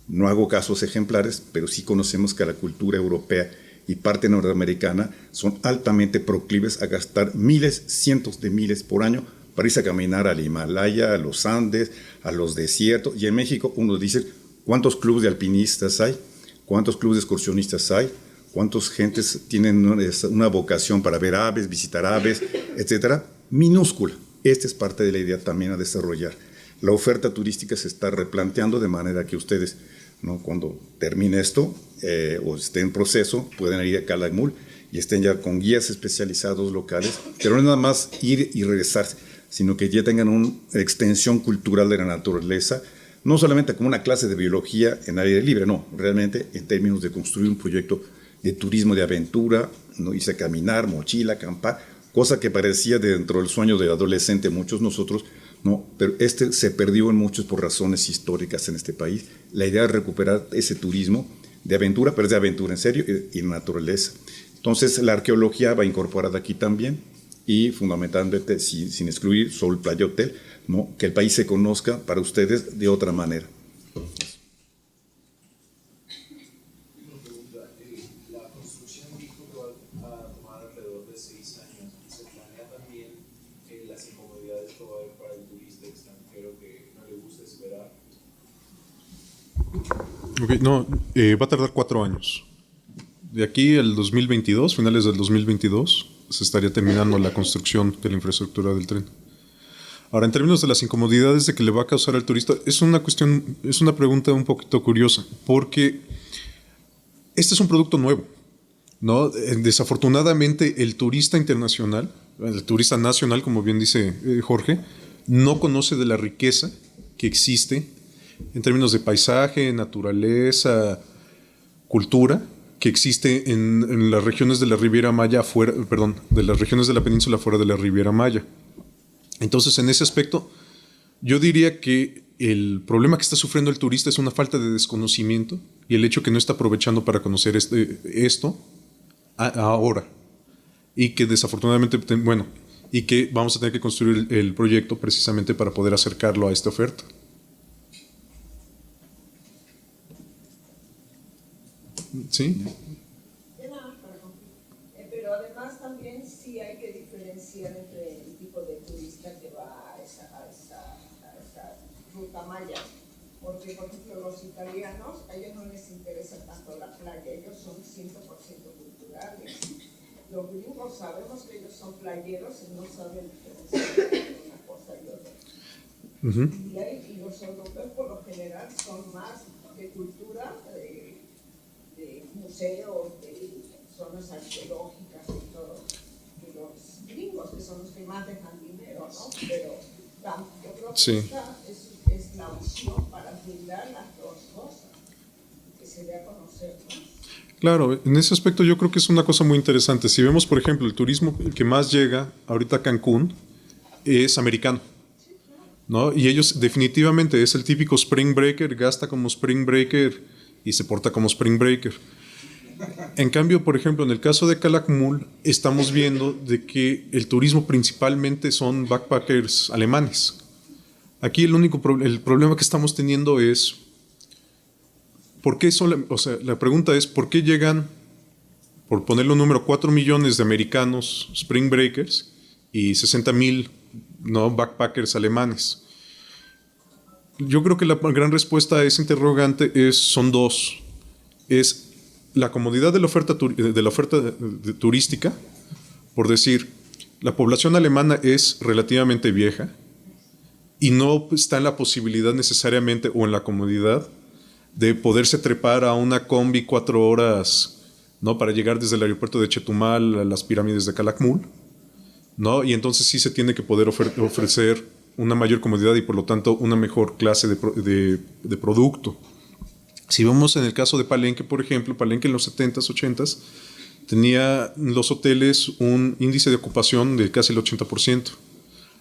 No hago casos ejemplares, pero sí conocemos que la cultura europea y parte norteamericana son altamente proclives a gastar miles, cientos de miles por año para irse a caminar al Himalaya, a los Andes, a los desiertos. Y en México uno dice, ¿cuántos clubes de alpinistas hay? ¿Cuántos clubes de excursionistas hay? ¿Cuántas gentes tienen una vocación para ver aves, visitar aves, etcétera? Minúscula. Esta es parte de la idea también a desarrollar. La oferta turística se está replanteando de manera que ustedes, ¿no?, cuando termine esto o esté en proceso, pueden ir a Calakmul y estén ya con guías especializados locales, pero no es nada más ir y regresar, sino que ya tengan una extensión cultural de la naturaleza, no solamente como una clase de biología en aire libre, no, realmente en términos de construir un proyecto de turismo de aventura, ¿no?, irse a caminar, mochila, acampar, cosa que parecía dentro del sueño de adolescente muchos nosotros, no, pero se perdió en muchos por razones históricas en este país. La idea es recuperar ese turismo de aventura, pero es de aventura en serio y naturaleza. Entonces la arqueología va incorporada aquí también y fundamentalmente, sin excluir Sol, Playa, Hotel, ¿no?, que el país se conozca para ustedes de otra manera. La construcción dijo que va a tomar alrededor de 6 años. ¿Se planea también las incomodidades que va a haber para el turista extranjero que no le gusta esperar? Okay, no, va a tardar 4 años. De aquí al 2022, finales del 2022, se estaría terminando la construcción de la infraestructura del tren. Ahora, en términos de las incomodidades de que le va a causar al turista, es una pregunta un poquito curiosa, porque este es un producto nuevo, ¿no? Desafortunadamente, el turista internacional, el turista nacional, como bien dice Jorge, no conoce de la riqueza que existe en términos de paisaje, naturaleza, cultura, que existe en las regiones de la Riviera Maya de las regiones de la península fuera de la Riviera Maya. Entonces, en ese aspecto, yo diría que el problema que está sufriendo el turista es una falta de desconocimiento y el hecho que no está aprovechando para conocer esto ahora. Y que desafortunadamente, bueno, y que vamos a tener que construir el proyecto precisamente para poder acercarlo a esta oferta. ¿Sí? Pero además también sí hay que diferenciar entre el tipo de turista que va a esa ruta maya. Porque, por ejemplo, los italianos, a ellos no les interesa tanto la playa, ellos son 100% culturales. Los gringos sabemos que ellos son playeros y no saben diferenciar entre una cosa y otra. Y los europeos, por lo general, son más de cultura, de museos, de zonas arqueológicas y todo, que los gringos, que son los que más dejan dinero, ¿no? Pero yo creo que esta es la opción para brindar las dos cosas, que se dé a conocer, ¿no? Claro, en ese aspecto yo creo que es una cosa muy interesante. Si vemos, por ejemplo, el turismo que más llega ahorita a Cancún es americano, ¿no? Y ellos definitivamente es el típico spring breaker, gasta como spring breaker y se porta como spring breaker. En cambio, por ejemplo, en el caso de Calakmul, estamos viendo de que el turismo principalmente son backpackers alemanes. Aquí el problema que estamos teniendo es, ¿por qué la pregunta es, ¿por qué llegan, por ponerle un número, 4 millones de americanos Spring Breakers y 60,000 backpackers alemanes? Yo creo que la gran respuesta a ese interrogante son dos. Es la comodidad de la oferta turística, por decir, la población alemana es relativamente vieja y no está en la posibilidad necesariamente o en la comodidad de poderse trepar a una combi 4 horas, ¿no?, para llegar desde el aeropuerto de Chetumal a las pirámides de Calakmul, ¿no? Y entonces sí se tiene que poder ofrecer una mayor comodidad y por lo tanto una mejor clase de producto. Si vemos en el caso de Palenque, por ejemplo, Palenque en los 70s, 80s, tenía los hoteles un índice de ocupación de casi el 80%.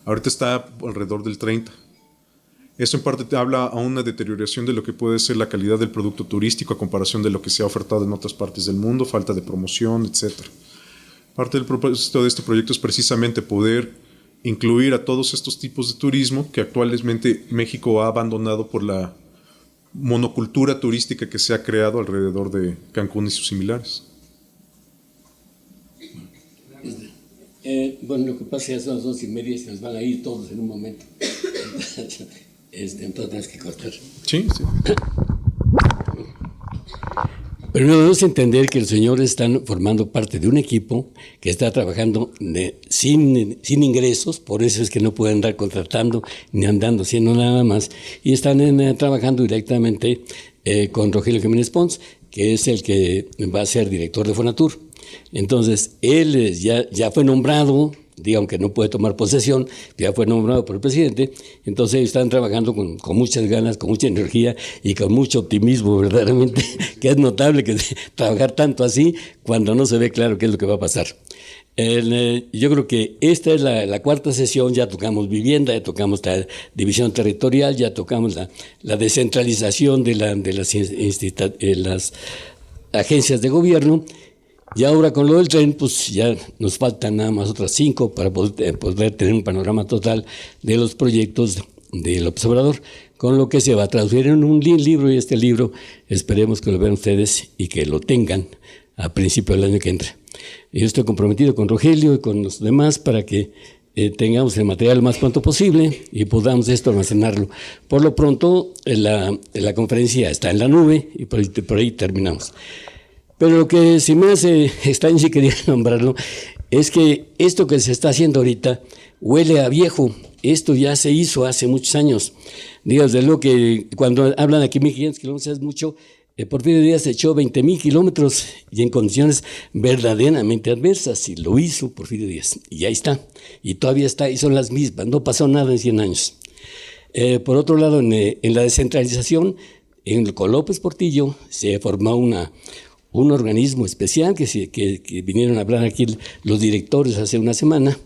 Ahorita está alrededor del 30%. Eso en parte habla a una deterioración de lo que puede ser la calidad del producto turístico a comparación de lo que se ha ofertado en otras partes del mundo, falta de promoción, etc. Parte del propósito de este proyecto es precisamente poder incluir a todos estos tipos de turismo que actualmente México ha abandonado por la monocultura turística que se ha creado alrededor de Cancún y sus similares. Bueno, lo que pasa es que son las 2:30 y se nos van a ir todos en un momento. Entonces tienes que cortar. Sí, sí. Pero debemos entender que los señores están formando parte de un equipo que está trabajando sin ingresos, por eso es que no pueden andar contratando ni andando haciendo nada más, y están trabajando directamente con Rogelio Jiménez Pons, que es el que va a ser director de Fonatur. Entonces, él ya fue nombrado, aunque no puede tomar posesión, ya fue nombrado por el presidente. Entonces ellos están trabajando con muchas ganas, con mucha energía y con mucho optimismo, verdaderamente, que es notable que trabajar tanto así cuando no se ve claro qué es lo que va a pasar. Yo creo que esta es la cuarta sesión. Ya tocamos vivienda, ya tocamos la división territorial, ya tocamos la descentralización de las agencias de gobierno. Y ahora con lo del tren, pues ya nos faltan nada más otras 5 para poder tener un panorama total de los proyectos del Observador, con lo que se va a traducir en un libro, y este libro esperemos que lo vean ustedes y que lo tengan a principio del año que entra. Yo estoy comprometido con Rogelio y con los demás para que tengamos el material lo más pronto posible y podamos esto almacenarlo. Por lo pronto, la conferencia está en la nube y por ahí terminamos. Pero lo que sí me hace extraño, si quería nombrarlo, es que esto que se está haciendo ahorita huele a viejo. Esto ya se hizo hace muchos años. Desde luego que cuando hablan aquí 1.500 kilómetros es mucho. Porfirio Díaz echó 20,000 kilómetros y en condiciones verdaderamente adversas, y lo hizo Porfirio Díaz. Y ahí está. Y todavía está, y son las mismas. No pasó nada en 100 años. Por otro lado, en la descentralización, con López Portillo se formó un organismo especial que vinieron a hablar aquí los directores hace una semana,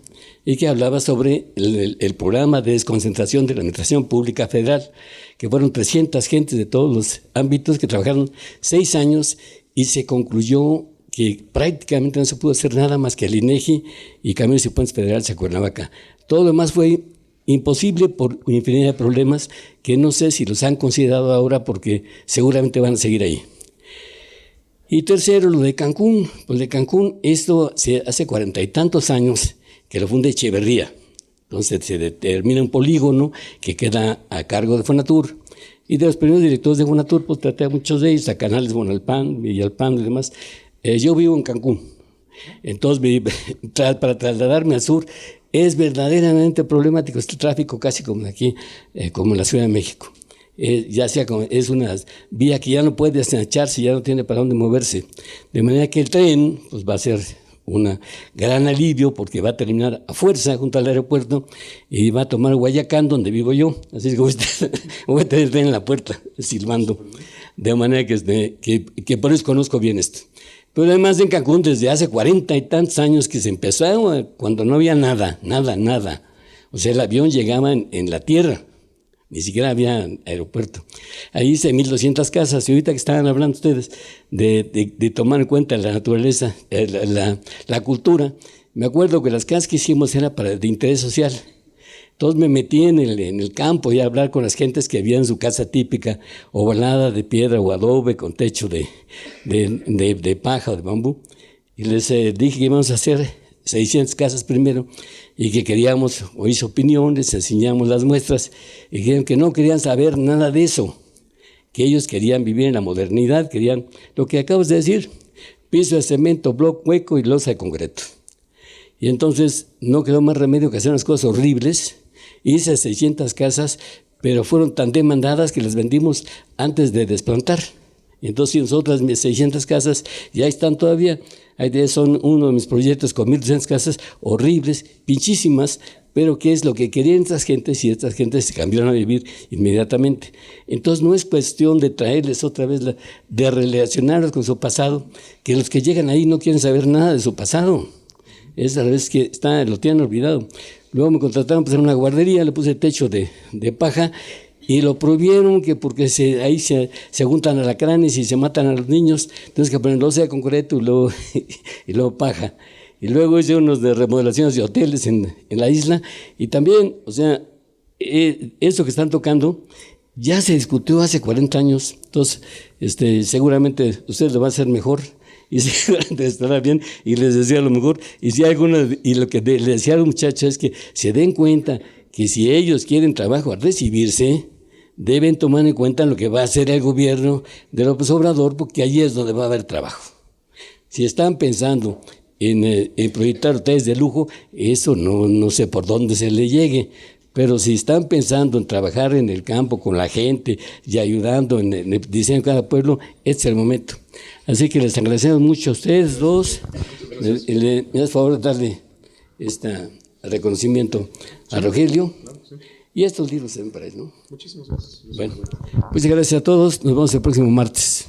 y que hablaba sobre el programa de desconcentración de la Administración Pública Federal, que fueron 300 gentes de todos los ámbitos que trabajaron 6 años, y se concluyó que prácticamente no se pudo hacer nada más que el INEGI y Caminos y Puentes Federales a Cuernavaca. Todo lo demás fue imposible por infinidad de problemas que no sé si los han considerado ahora, porque seguramente van a seguir ahí. Y tercero, lo de Cancún. Pues de Cancún, esto hace 40 y tantos años que lo funda Echeverría. Entonces se determina un polígono que queda a cargo de Fonatur. Y de los primeros directores de Fonatur, pues traté a muchos de ellos, a Canales Bonalpan, Villalpando y demás. Yo vivo en Cancún. Entonces, para trasladarme al sur, es verdaderamente problemático este tráfico, casi como aquí, como en la Ciudad de México. Ya sea es una vía que ya no puede echarse, ya no tiene para dónde moverse. De manera que el tren pues va a ser un gran alivio, porque va a terminar a fuerza junto al aeropuerto y va a tomar Guayacán, donde vivo yo. Así es que voy a tener el tren en la puerta, silbando. De manera que por eso conozco bien esto. Pero además en Cancún, desde hace 40 y tantos años que se empezó, cuando no había nada. O sea, el avión llegaba en la tierra. Ni siquiera había aeropuerto. Ahí hice 1,200 casas, y ahorita que estaban hablando ustedes de tomar en cuenta la naturaleza, la cultura, me acuerdo que las casas que hicimos eran de interés social. Entonces me metí en el campo y a hablar con las gentes que había en su casa típica, ovalada de piedra o adobe con techo de paja o de bambú. Y les dije que íbamos a hacer 600 casas primero y que queríamos oír opiniones, enseñamos las muestras y dijeron que no querían saber nada de eso, que ellos querían vivir en la modernidad, querían lo que acabas de decir, piso de cemento, bloque hueco y losa de concreto. Y entonces no quedó más remedio que hacer unas cosas horribles. Hice 600 casas, pero fueron tan demandadas que las vendimos antes de desplantar. Entonces nosotras, mis 600 casas, ya están todavía. Son uno de mis proyectos con 1.200 casas horribles, pinchísimas, pero ¿qué es lo que querían estas gentes? Y estas gentes se cambiaron a vivir inmediatamente. Entonces no es cuestión de traerles otra vez, de relacionarlos con su pasado, que los que llegan ahí no quieren saber nada de su pasado. Es a la vez que lo tienen olvidado. Luego me contrataron para hacer una guardería, le puse techo de paja y lo prohibieron que porque ahí se juntan alacranes y se matan a los niños, entonces que ponen losa de concreto y luego paja. Y luego hice unos de remodelaciones de hoteles en la isla y también, o sea, eso que están tocando ya se discutió hace 40 años, entonces seguramente ustedes lo van a hacer mejor. Y seguramente estará bien y les decía lo mejor. Y si y lo que le decía a los muchachos es que se den cuenta que si ellos quieren trabajo al recibirse, deben tomar en cuenta lo que va a hacer el gobierno de López Obrador, porque allí es donde va a haber trabajo. Si están pensando en proyectar hoteles de lujo, eso no sé por dónde se le llegue. Pero si están pensando en trabajar en el campo con la gente y ayudando en el diseño de cada pueblo, este es el momento. Así que les agradecemos mucho a ustedes dos. Me das favor de darle este reconocimiento a Rogelio. Y estos libros se ven para él, ¿no? Muchísimas gracias. Bueno, pues gracias a todos. Nos vemos el próximo martes.